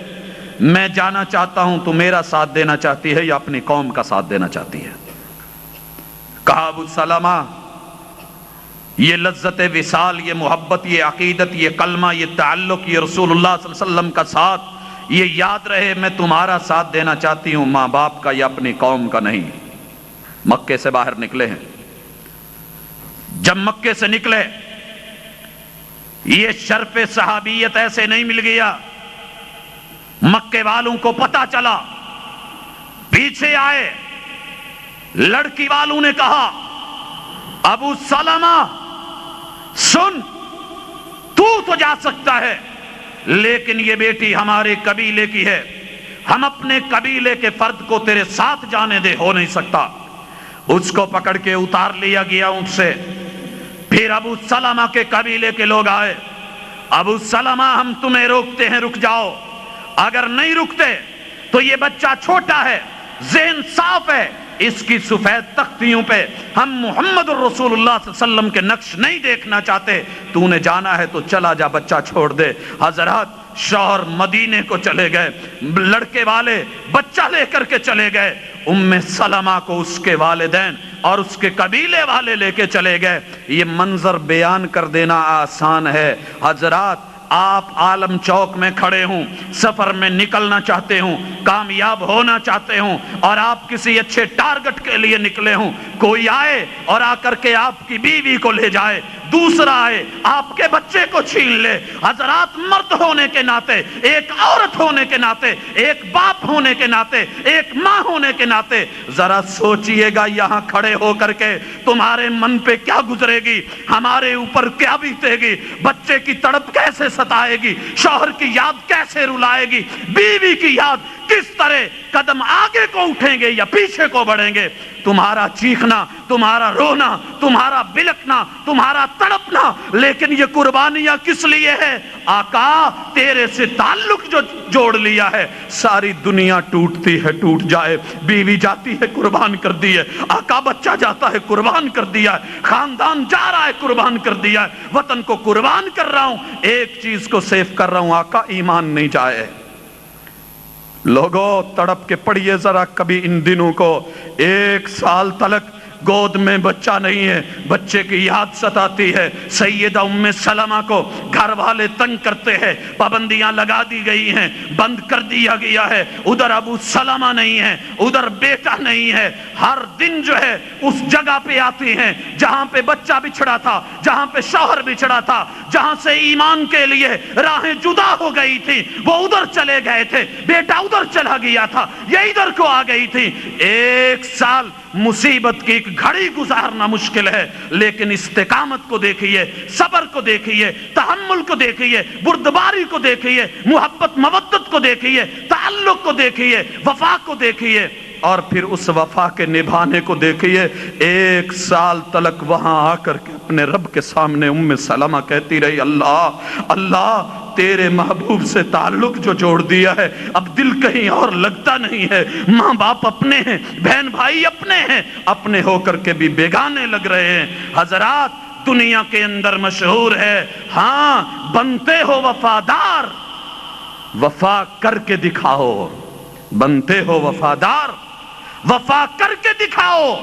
میں جانا چاہتا ہوں، تو میرا ساتھ دینا چاہتی ہے یا اپنی قوم کا ساتھ دینا چاہتی ہے؟ کہا ابو سلمہ یہ لذت وصال، یہ محبت، یہ عقیدت، یہ کلمہ، یہ تعلق، یہ رسول اللہ صلی اللہ علیہ وسلم کا ساتھ، یہ یاد رہے میں تمہارا ساتھ دینا چاہتی ہوں، ماں باپ کا یا اپنی قوم کا نہیں۔ مکے سے باہر نکلے ہیں، جب مکے سے نکلے یہ شرف صحابیت ایسے نہیں مل گیا، مکے والوں کو پتہ چلا، پیچھے آئے، لڑکی والوں نے کہا ابو سلمہ سن، تو جا سکتا ہے، لیکن یہ بیٹی ہمارے قبیلے کی ہے، ہم اپنے قبیلے کے فرد کو تیرے ساتھ جانے دے، ہو نہیں سکتا۔ اس کو پکڑ کے اتار لیا گیا اونٹ سے۔ پھر ابو سلمہ کے قبیلے کے لوگ آئے، ابو سلمہ ہم تمہیں روکتے ہیں، رک جاؤ، اگر نہیں رکتے تو یہ بچہ چھوٹا ہے، ذہن صاف ہے، اس کی سفید تختیوں پہ ہم محمد الرسول اللہ صلی اللہ علیہ وسلم کے نقش نہیں دیکھنا چاہتے، تو نے جانا ہے تو چلا جا، بچہ چھوڑ دے۔ حضرات شوہر مدینے کو چلے گئے، لڑکے والے بچہ لے کر کے چلے گئے، ام سلمہ کو اس کے والدین اور اس کے قبیلے والے لے کے چلے گئے۔ یہ منظر بیان کر دینا آسان ہے۔ حضرات آپ عالم چوک میں کھڑے ہوں، سفر میں نکلنا چاہتے ہوں، کامیاب ہونا چاہتے ہوں، اور آپ کسی اچھے ٹارگٹ کے لیے نکلے ہوں، کوئی آئے اور آ کر کے آپ کی بیوی کو لے جائے، دوسرا آئے آپ کے بچے کو چھین لے۔ حضرات مرد ہونے کے ناطے، ایک عورت ہونے کے ناطے، ایک باپ ہونے کے ناطے، ایک ماں ہونے کے ناطے ذرا سوچئے گا یہاں کھڑے ہو کر کے تمہارے من پہ کیا گزرے گی، ہمارے اوپر کیا بیتے گی، بچے کی تڑپ کیسے ستائے گی، شوہر کی یاد کیسے رلائے گی، بیوی کی یاد کس طرح قدم آگے کو اٹھیں گے یا پیچھے کو بڑھیں گے۔ تمہارا چیخنا، تمہارا رونا، تمہارا بلکنا، تمہارا تڑپنا، لیکن یہ قربانیاں کس لیے ہے؟ آقا تیرے سے تعلق جو جوڑ لیا ہے، ساری دنیا ٹوٹتی ہے ٹوٹ جائے، بیوی جاتی ہے قربان کر دی ہے، آقا بچہ جاتا ہے قربان کر دیا ہے، خاندان جا رہا ہے قربان کر دیا ہے، وطن کو قربان کر رہا ہوں، ایک چیز کو سیف کر رہا ہوں، آقا ایمان نہیں جائے۔ لوگوں تڑپ کے پڑھیے ذرا کبھی ان دنوں کو، 1 سال تلک گود میں بچہ نہیں ہے، بچے کی یاد ستاتی ہے۔ سیدہ ام سلمہ کو گھر والے تنگ کرتے ہیں، پابندیاں لگا دی گئی ہیں، بند کر دیا گیا ہے، ادھر ابو سلمہ نہیں ہے، ادھر بیٹا نہیں ہے، ہر دن جو ہے اس جگہ پہ آتی ہیں جہاں پہ بچہ بچھڑا تھا، جہاں پہ شوہر بچھڑا تھا، جہاں سے ایمان کے لیے راہیں جدا ہو گئی تھی، وہ ادھر چلے گئے تھے، بیٹا ادھر چلا گیا تھا، یہ ادھر کو آ گئی تھی۔ 1 سال مصیبت کی ایک گھڑی گزارنا مشکل ہے، لیکن استقامت کو دیکھیے، صبر کو دیکھیے، تحمل کو دیکھیے، بردباری کو دیکھیے، محبت مودت کو دیکھیے، تعلق کو دیکھیے، وفا کو دیکھیے، اور پھر اس وفا کے نبھانے کو دیکھیے۔ 1 سال تلک وہاں آ کر کے اپنے رب کے سامنے ام سلمہ کہتی رہی، اللہ اللہ تیرے محبوب سے تعلق جو جوڑ دیا ہے، اب دل کہیں اور لگتا نہیں ہے، ماں باپ اپنے ہیں، بہن بھائی اپنے ہیں، اپنے ہو کر کے بھی بیگانے لگ رہے ہیں۔ حضرات دنیا کے اندر مشہور ہے، ہاں بنتے ہو وفادار، وفا کر کے دکھاؤ، بنتے ہو وفادار، وفا کر کے دکھاؤ۔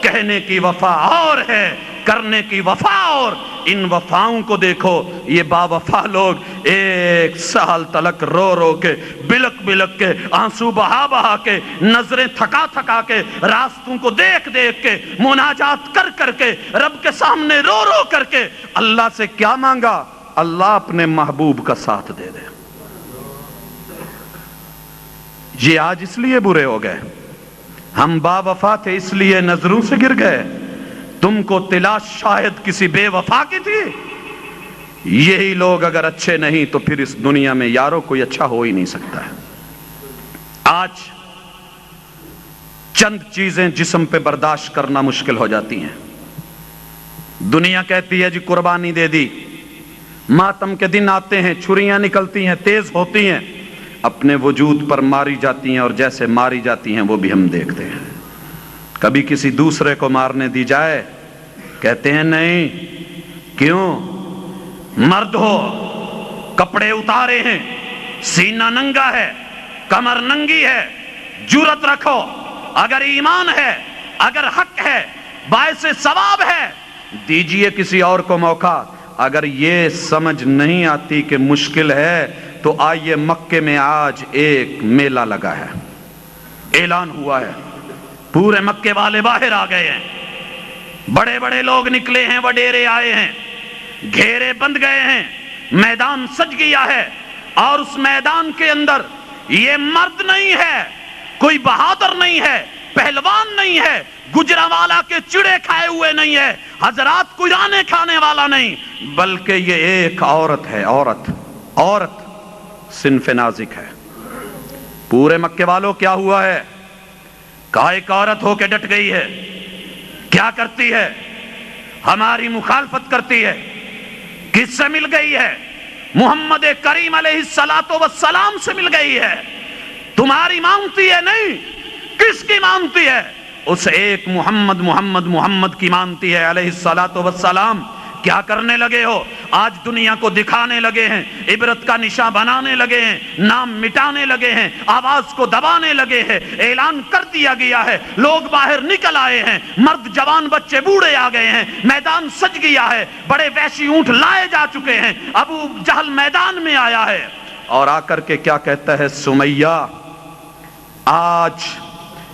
کہنے کی وفا اور ہے، کرنے کی وفا اور۔ ان وفاؤں کو دیکھو، یہ با وفا لوگ 1 سال تلک رو رو کے، بلک بلک کے، آنسو بہا بہا کے، نظریں تھکا تھکا کے، راستوں کو دیکھ دیکھ کے، مناجات کر کر کے، رب کے سامنے رو رو کر کے اللہ سے کیا مانگا؟ اللہ اپنے محبوب کا ساتھ دے دے۔ یہ آج اس لیے برے ہو گئے، ہم با وفا تھے اس لیے نظروں سے گر گئے، تم کو تلاش شاید کسی بے وفا کی تھی۔ یہی لوگ اگر اچھے نہیں تو پھر اس دنیا میں یاروں کوئی اچھا ہو ہی نہیں سکتا ہے۔ آج چند چیزیں جسم پہ برداشت کرنا مشکل ہو جاتی ہیں۔ دنیا کہتی ہے جی قربانی دے دی، ماتم کے دن آتے ہیں، چھریاں نکلتی ہیں، تیز ہوتی ہیں، اپنے وجود پر ماری جاتی ہیں، اور جیسے ماری جاتی ہیں وہ بھی ہم دیکھتے ہیں۔ کبھی کسی دوسرے کو مارنے دی جائے، کہتے ہیں نہیں، کیوں؟ مرد ہو، کپڑے اتارے ہیں، سینہ ننگا ہے، کمر ننگی ہے، جرأت رکھو، اگر ایمان ہے، اگر حق ہے، باعث ثواب ہے، دیجئے کسی اور کو موقع۔ اگر یہ سمجھ نہیں آتی کہ مشکل ہے تو آئیے مکے میں آج ایک میلہ لگا ہے، اعلان ہوا ہے، پورے مکے والے باہر آ گئے ہیں، بڑے بڑے لوگ نکلے ہیں، وڈیرے آئے ہیں، گھیرے بند گئے ہیں، میدان سج گیا ہے، اور اس میدان کے اندر یہ مرد نہیں ہے، کوئی بہادر نہیں ہے، پہلوان نہیں ہے، گجرانوالا کے چڑے کھائے ہوئے نہیں ہے، حضرات قرانے کھانے والا نہیں، بلکہ یہ ایک عورت ہے، عورت صنف نازک ہے۔ پورے مکے والوں کیا ہوا ہے؟ کہا ایک عورت ہو کے ڈٹ گئی ہے، کیا کرتی ہے؟ ہماری مخالفت کرتی ہے۔ کس سے مل گئی ہے؟ محمد کریم علیہ السلام سے مل گئی ہے۔ تمہاری مانتی ہے نہیں، کس کی مانتی ہے؟ اس ایک محمد کی مانتی ہے علیہ السلام۔ کیا کرنے لگے ہو؟ آج دنیا کو دکھانے لگے ہیں، عبرت کا نشاں بنانے لگے ہیں، نام مٹانے لگے ہیں، آواز کو دبانے لگے ہیں، اعلان کر دیا گیا ہے، لوگ باہر نکل آئے ہیں، مرد جوان بچے بوڑھے آ گئے ہیں، میدان سج گیا ہے، بڑے وحشی اونٹ لائے جا چکے ہیں، ابو جہل میدان میں آیا ہے، اور آ کر کے کیا کہتا ہے؟ سمیہ آج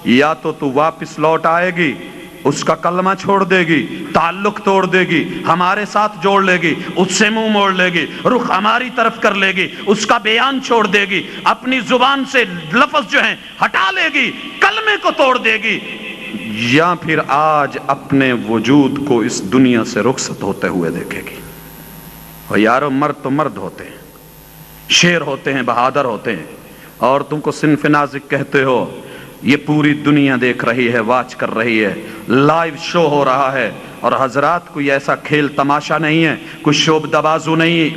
یا تو واپس لوٹ آئے گی، اس کا کلمہ چھوڑ دے گی، تعلق توڑ دے گی، ہمارے ساتھ جوڑ لے گی، اس سے منہ موڑ لے گی، رخ ہماری طرف کر لے گی، اس کا بیان چھوڑ دے گی، اپنی زبان سے لفظ جو ہیں ہٹا لے گی، کلمے کو توڑ دے گی، یا پھر آج اپنے وجود کو اس دنیا سے رخصت ہوتے ہوئے دیکھے گی۔ اور یارو مرد تو مرد ہوتے ہیں، شیر ہوتے ہیں، بہادر ہوتے ہیں، اور تم کو صنف نازک کہتے ہو۔ یہ پوری دنیا دیکھ رہی ہے، واچ کر رہی ہے، لائیو شو ہو رہا ہے، اور حضرات کوئی ایسا کھیل تماشا نہیں ہے، کوئی شوب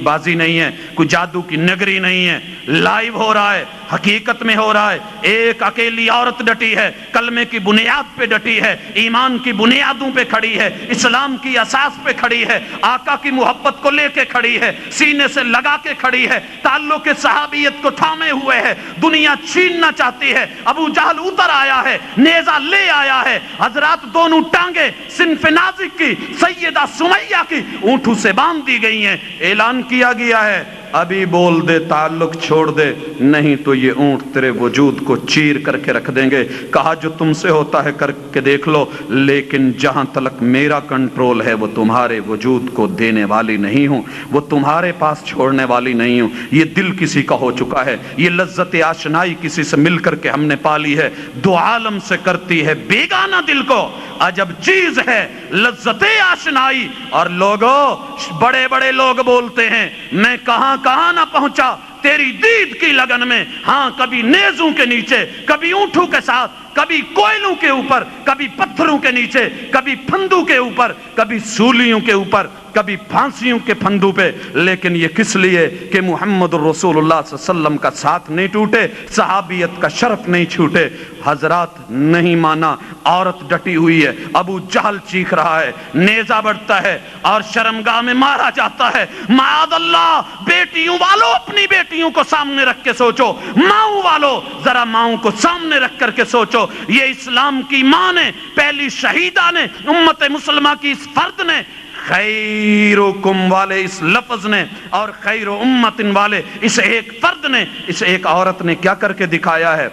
بازی نہیں ہے، کوئی جادو کی نگری نہیں ہے، لائیو ہو رہا ہے، حقیقت میں ہو رہا ہے۔ ایک اکیلی عورت ڈٹی ہے، کلمے کی بنیاد پہ ڈٹی ہے، ایمان کی بنیادوں پہ کھڑی ہے، اسلام کی اساس پہ کھڑی ہے، آقا کی محبت کو لے کے کھڑی ہے، سینے سے لگا کے کھڑی ہے، تعلق صحابیت کو تھامے ہوئے ہے، دنیا چھیننا چاہتی ہے، ابو جہل اتر آیا ہے، نیزہ لے آیا ہے، حضرات دونوں ٹانگیں صنف نازک کی سیدہ سمیہ کی اونٹوں سے باندھ دی گئی ہیں، اعلان کیا گیا ہے ابھی بول دے، تعلق چھوڑ دے، نہیں تو یہ اونٹ تیرے وجود کو چیر کر کے رکھ دیں گے۔ کہا جو تم سے ہوتا ہے کر کے دیکھ لو، لیکن جہاں تلک میرا کنٹرول ہے وہ تمہارے وجود کو دینے والی نہیں ہوں، وہ تمہارے پاس چھوڑنے والی نہیں ہوں۔ یہ دل کسی کا ہو چکا ہے، یہ لذت آشنائی کسی سے مل کر کے ہم نے پالی ہے، دو عالم سے کرتی ہے بیگانہ دل کو، عجب چیز ہے لذت آشنائی۔ اور لوگوں، بڑے بڑے لوگ بولتے ہیں میں کہاں نہ پہنچا تیری دید کی لگن میں، ہاں کبھی نیزوں کے نیچے، کبھی اونٹوں کے ساتھ، کبھی کوئلوں کے اوپر، کبھی پتھروں کے نیچے، کبھی پھندوں کے اوپر، کبھی سولیوں کے اوپر، کبھی پھانسیوں کے پھندوں پہ، لیکن یہ کس لیے کہ محمد رسول اللہ صلی اللہ علیہ وسلم کا ساتھ نہیں ٹوٹے، صحابیت کا شرف نہیں چھوٹے۔ حضرات نہیں مانا، عورت ڈٹی ہوئی ہے، ابو جہل چیخ رہا ہے، نیزہ بڑھتا ہے اور شرمگاہ میں مارا جاتا ہے۔ معاذ اللہ، بیٹیوں والو اپنی بیٹیوں کو سامنے رکھ کے سوچو، ماؤں والو ذرا ماؤں کو سامنے رکھ کر کے سوچو، یہ اسلام کی ماں نے، پہلی شہیدہ نے، امت مسلمہ کی اس فرد نے، خیرکم والے اس لفظ نے، اور خیر امت والے اس ایک فرد نے، اس ایک عورت نے کیا کر کے دکھایا ہے؟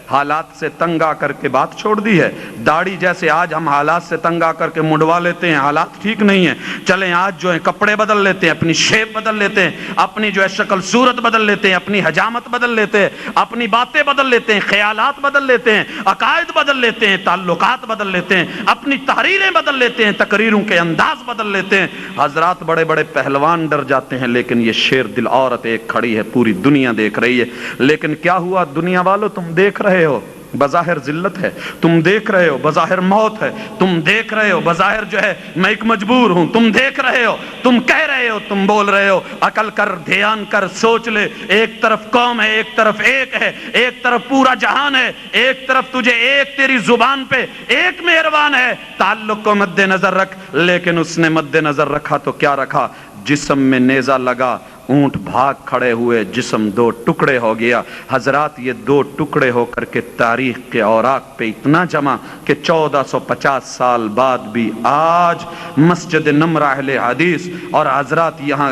حالات سے تنگ آ کر کے بات چھوڑ دی ہے۔ داڑھی جیسے آج ہم حالات سے تنگ آ کر کے منڈوا لیتے ہیں، حالات ٹھیک نہیں ہیں، چلیں آج جو ہے کپڑے بدل لیتے ہیں، اپنی شیپ بدل لیتے ہیں، اپنی جو ہے شکل صورت بدل لیتے ہیں، اپنی حجامت بدل لیتے ہیں، اپنی باتیں بدل لیتے ہیں، خیالات بدل لیتے ہیں، عقائد بدل لیتے ہیں، تعلقات بدل لیتے ہیں، اپنی تحریریں بدل لیتے ہیں، تقریروں کے انداز بدل لیتے ہیں۔ حضرات بڑے بڑے پہلوان ڈر جاتے ہیں، لیکن یہ شیر دل عورت ایک کھڑی ہے، پوری دنیا دیکھ رہی ہے۔ لیکن کیا ہوا دنیا والوں، تم دیکھ رہے ہو بظاہر ذلت ہے، تم دیکھ رہے ہو بظاہر موت ہے، تم دیکھ رہے ہو بظاہر جو ہے میں ایک مجبور ہوں، تم دیکھ رہے ہو، تم کہہ رہے ہو، تم بول رہے ہو، عقل کر، دھیان کر، سوچ لے، ایک طرف قوم ہے، ایک طرف ایک ہے، ایک طرف پورا جہان ہے، ایک طرف تجھے ایک تیری زبان پہ ایک مہربان ہے، تعلق کو مد نظر رکھ۔ لیکن اس نے مد نظر رکھا تو کیا رکھا؟ جسم میں نیزہ لگا، اونٹ بھاگ کھڑے ہوئے، جسم دو ٹکڑے ہو گیا۔ حضرات یہ دو ٹکڑے ہو کر کے تاریخ کے اوراق پہ اتنا جمع کہ 1450 سال بعد بھی آج مسجد نمرہ اہل حدیث اور حضرات یہاں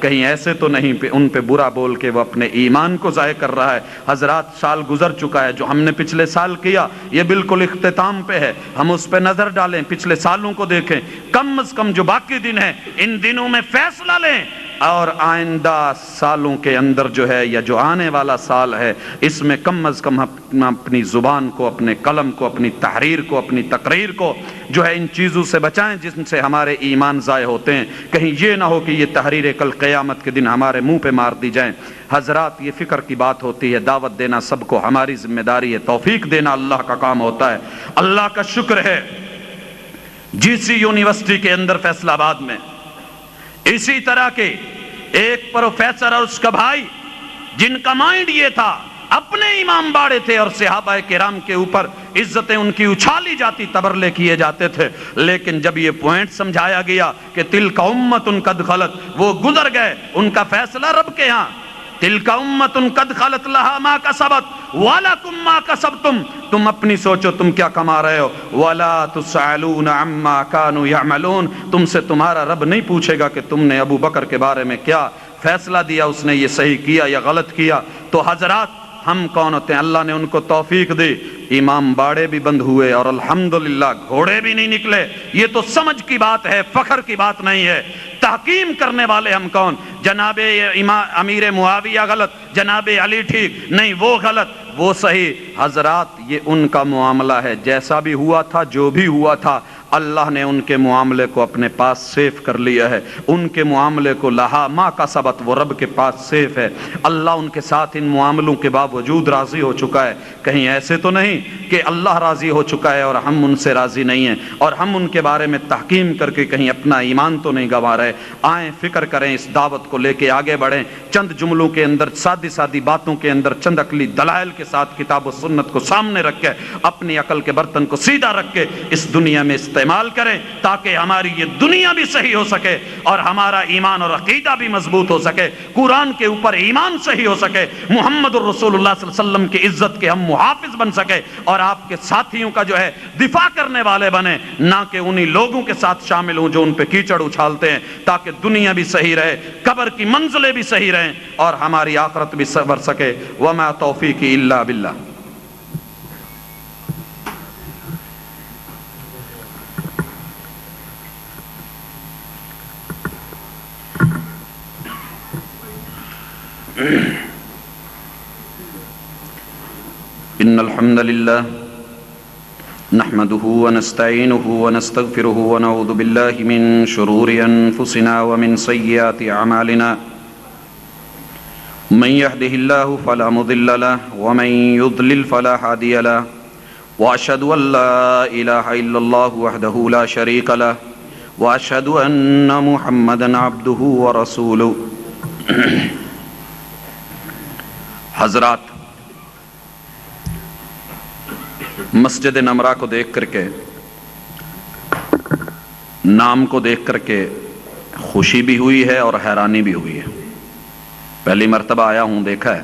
کہیں ایسے تو نہیں ان پہ برا بول کے وہ اپنے ایمان کو ضائع کر رہا ہے؟ حضرات سال گزر چکا ہے، جو ہم نے پچھلے سال کیا یہ بالکل اختتام پہ ہے، ہم اس پہ نظر ڈالیں، پچھلے سالوں کو دیکھیں، کم از کم جو باقی دن ہیں ان دنوں میں فیصلہ لیں، اور آئندہ سالوں کے اندر جو ہے یا جو آنے والا سال ہے اس میں کم از کم اپنی زبان کو، اپنے قلم کو، اپنی تحریر کو، اپنی تقریر کو جو ہے ان چیزوں سے بچائیں جن سے ہمارے ایمان ضائع ہوتے ہیں۔ کہیں یہ نہ ہو کہ یہ تحریریں کل قیامت کے دن ہمارے منہ پہ مار دی جائیں۔ حضرات یہ فکر کی بات ہوتی ہے، دعوت دینا سب کو ہماری ذمہ داری ہے، توفیق دینا اللہ کا کام ہوتا ہے۔ اللہ کا شکر ہے جی سی یونیورسٹی کے اندر فیصل آباد میں اسی طرح کے ایک پروفیسر اور اس کا بھائی جن کا مائنڈ یہ تھا، اپنے امام باڑے تھے اور صحابہ کرام کے اوپر عزتیں ان کی اچھالی جاتی، تبرلے کیے جاتے تھے، لیکن جب یہ پوائنٹ سمجھایا گیا کہ تلک امت قد خلت، وہ گزر گئے، ان کا فیصلہ رب کے ہاں، تلک امت قد خلت لہا ما کسبت ولکم ما کسبتم، تم اپنی سوچو تم کیا کما رہے ہو، ولا تسألون عما كانوا يعملون، تم سے تمہارا رب نہیں پوچھے گا کہ تم نے ابو بکر کے بارے میں کیا فیصلہ دیا، اس نے یہ صحیح کیا یا غلط کیا۔ تو حضرات ہم کون ہوتے ہیں؟ اللہ نے ان کو توفیق دی، امام باڑے بھی بند ہوئے اور الحمدللہ گھوڑے بھی نہیں نکلے۔ یہ تو سمجھ کی بات ہے، فخر کی بات نہیں ہے۔ تحکیم کرنے والے ہم کون؟ جناب امیر معاویہ غلط، جناب علی ٹھیک، نہیں وہ غلط وہ صحیح۔ حضرات یہ ان کا معاملہ ہے، جیسا بھی ہوا تھا، جو بھی ہوا تھا، اللہ نے ان کے معاملے کو اپنے پاس سیف کر لیا ہے، ان کے معاملے کو لہا ما کا سبت، وہ رب کے پاس سیف ہے۔ اللہ ان کے ساتھ ان معاملوں کے باوجود راضی ہو چکا ہے۔ کہیں ایسے تو نہیں کہ اللہ راضی ہو چکا ہے اور ہم ان سے راضی نہیں ہیں اور ہم ان کے بارے میں تحکیم کر کے کہیں اپنا ایمان تو نہیں گنوا رہے۔ آئیں فکر کریں، اس دعوت کو لے کے آگے بڑھیں، چند جملوں کے اندر، سادی سادی باتوں کے اندر، چند عقلی دلائل کے ساتھ کتاب و سنت کو سامنے رکھ کے، اپنی عقل کے برتن کو سیدھا رکھ کے اس دنیا میں استعمال کریں، تاکہ ہماری یہ دنیا بھی صحیح ہو سکے اور ہمارا ایمان اور عقیدہ بھی مضبوط ہو سکے، قرآن کے اوپر ایمان صحیح ہو سکے، محمد الرسول اللہ صلی اللہ علیہ وسلم کی عزت کے ہم محافظ بن سکے اور آپ کے ساتھیوں کا جو ہے دفاع کرنے والے بنے، نہ کہ انہی لوگوں کے ساتھ شامل ہوں جو ان پہ کیچڑ اچھالتے ہیں، تاکہ دنیا بھی صحیح رہے، قبر کی منزلیں بھی صحیح رہیں اور ہماری آخرت بھی سنور سکے۔ وما توفیقی الا باللہ۔ ان الحمد للہ نحمده ونستعینه ونستغفره ونعوذ باللہ من شرور انفسنا ومن سیئات اعمالنا من يهده الله فلا مضل له ومن يضلل فلا هادي له واشهد ان لا اله الا الله وحده لا شريك له واشهد ان محمدا عبده ورسوله۔ حضرات مسجد نمرہ کو دیکھ کر کے، نام کو دیکھ کر کے خوشی بھی ہوئی ہے اور حیرانی بھی ہوئی ہے۔ پہلی مرتبہ آیا ہوں، دیکھا ہے۔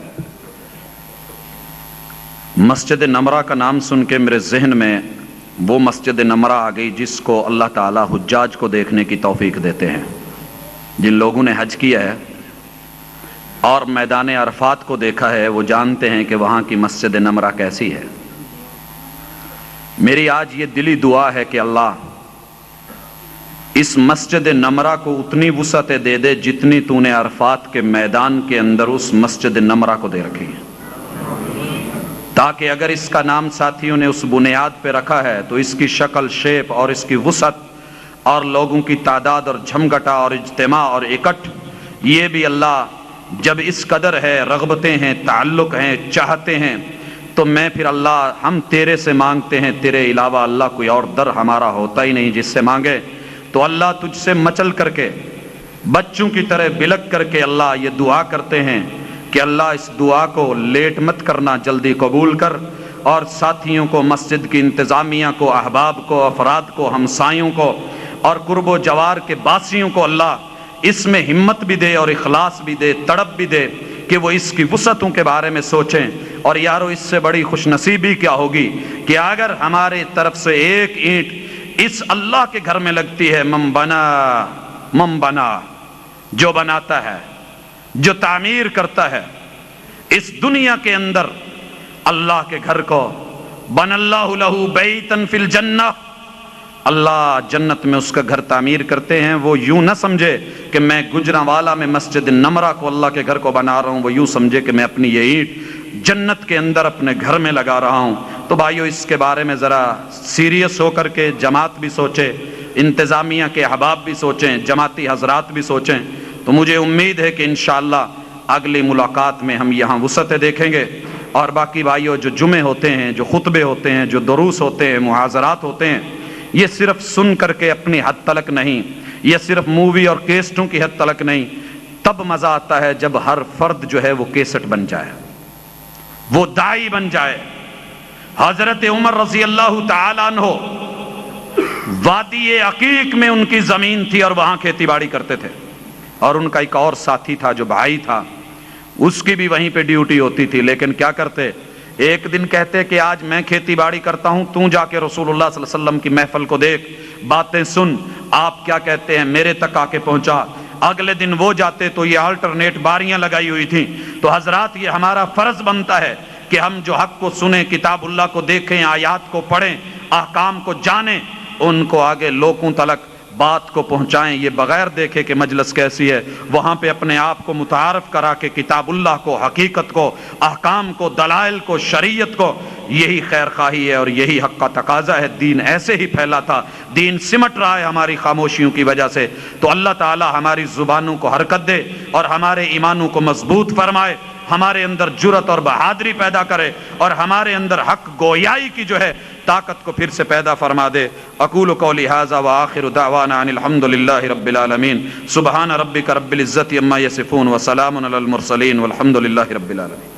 مسجد نمرہ کا نام سن کے میرے ذہن میں وہ مسجد نمرہ آ گئی جس کو اللہ تعالیٰ حجاج کو دیکھنے کی توفیق دیتے ہیں۔ جن لوگوں نے حج کیا ہے اور میدان عرفات کو دیکھا ہے وہ جانتے ہیں کہ وہاں کی مسجد نمرہ کیسی ہے۔ میری آج یہ دلی دعا ہے کہ اللہ اس مسجد نمرہ کو اتنی وسعتیں دے دے جتنی تو نے عرفات کے میدان کے اندر اس مسجد نمرہ کو دے رکھی ہے، تاکہ اگر اس کا نام ساتھیوں نے اس بنیاد پہ رکھا ہے تو اس کی شکل شیپ اور اس کی وسعت اور لوگوں کی تعداد اور جھمگٹا اور اجتماع اور اکٹھ، یہ بھی اللہ جب اس قدر ہے، رغبتیں ہیں، تعلق ہیں، چاہتے ہیں، تو میں پھر اللہ ہم تیرے سے مانگتے ہیں، تیرے علاوہ اللہ کوئی اور در ہمارا ہوتا ہی نہیں جس سے مانگے۔ تو اللہ تجھ سے مچل کر کے، بچوں کی طرح بلک کر کے اللہ یہ دعا کرتے ہیں کہ اللہ اس دعا کو لیٹ مت کرنا، جلدی قبول کر، اور ساتھیوں کو، مسجد کی انتظامیہ کو، احباب کو، افراد کو، ہمسایوں کو اور قرب و جوار کے باسیوں کو اللہ اس میں ہمت بھی دے اور اخلاص بھی دے، تڑپ بھی دے کہ وہ اس کی وسعتوں کے بارے میں سوچیں۔ اور یارو اس سے بڑی خوش نصیبی کیا ہوگی کہ اگر ہمارے طرف سے ایک اینٹ اس اللہ کے گھر میں لگتی ہے، من بنا جو بناتا ہے، جو تعمیر کرتا ہے اس دنیا کے اندر اللہ کے گھر کو، بن اللہ لہ بیتن فی الجنہ، اللہ جنت میں اس کا گھر تعمیر کرتے ہیں۔ وہ یوں نہ سمجھے کہ میں گجرانوالہ میں مسجد نمرہ کو اللہ کے گھر کو بنا رہا ہوں، وہ یوں سمجھے کہ میں اپنی یہ اینٹ جنت کے اندر اپنے گھر میں لگا رہا ہوں۔ تو بھائیو اس کے بارے میں ذرا سیریس ہو کر کے جماعت بھی سوچے، انتظامیہ کے احباب بھی سوچیں، جماعتی حضرات بھی سوچیں۔ تو مجھے امید ہے کہ انشاءاللہ اگلی ملاقات میں ہم یہاں وسعتیں دیکھیں گے، اور باقی بھائیو جو جمعے ہوتے ہیں، جو خطبے ہوتے ہیں، جو دروس ہوتے ہیں، محاضرات ہوتے ہیں، یہ صرف سن کر کے اپنی حد تلک نہیں، یہ صرف مووی اور کیسٹوں کی حد تلک نہیں، تب مزہ آتا ہے جب ہر فرد جو ہے وہ کیسٹ بن جائے، وہ داعی بن جائے۔ حضرت عمر رضی اللہ تعالیٰ عنہ وادی عقیق میں ان کی زمین تھی اور وہاں کھیتی باڑی کرتے تھے، اور ان کا ایک اور ساتھی تھا جو بھائی تھا، اس کی بھی وہیں پہ ڈیوٹی ہوتی تھی، لیکن کیا کرتے، ایک دن کہتے کہ آج میں کھیتی باڑی کرتا ہوں، تو جا کے رسول اللہ صلی اللہ علیہ وسلم کی محفل کو دیکھ، باتیں سن، آپ کیا کہتے ہیں میرے تک آ کے پہنچا۔ اگلے دن وہ جاتے تو یہ آلٹرنیٹ باریاں لگائی ہوئی تھیں۔ تو حضرات یہ ہمارا فرض بنتا ہے کہ ہم جو حق کو سنیں، کتاب اللہ کو دیکھیں، آیات کو پڑھیں، احکام کو جانیں، ان کو آگے لوگوں تلک بات کو پہنچائیں، یہ بغیر دیکھے کہ مجلس کیسی ہے، وہاں پہ اپنے آپ کو متعارف کرا کے کتاب اللہ کو، حقیقت کو، احکام کو، دلائل کو، شریعت کو۔ یہی خیر خواہی ہے اور یہی حق کا تقاضا ہے۔ دین ایسے ہی پھیلا تھا، دین سمٹ رہا ہے ہماری خاموشیوں کی وجہ سے۔ تو اللہ تعالی ہماری زبانوں کو حرکت دے اور ہمارے ایمانوں کو مضبوط فرمائے، ہمارے اندر جرأت اور بہادری پیدا کرے، اور ہمارے اندر حق گویائی کی جو ہے طاقت کو پھر سے پیدا فرما دے۔ اقول قولی ھذا وآخر دعوانا ان الحمد للہ رب العالمین۔ سبحان ربک رب العزۃ عما یصفون وسلام علی المرسلین والحمد للہ رب العالمین۔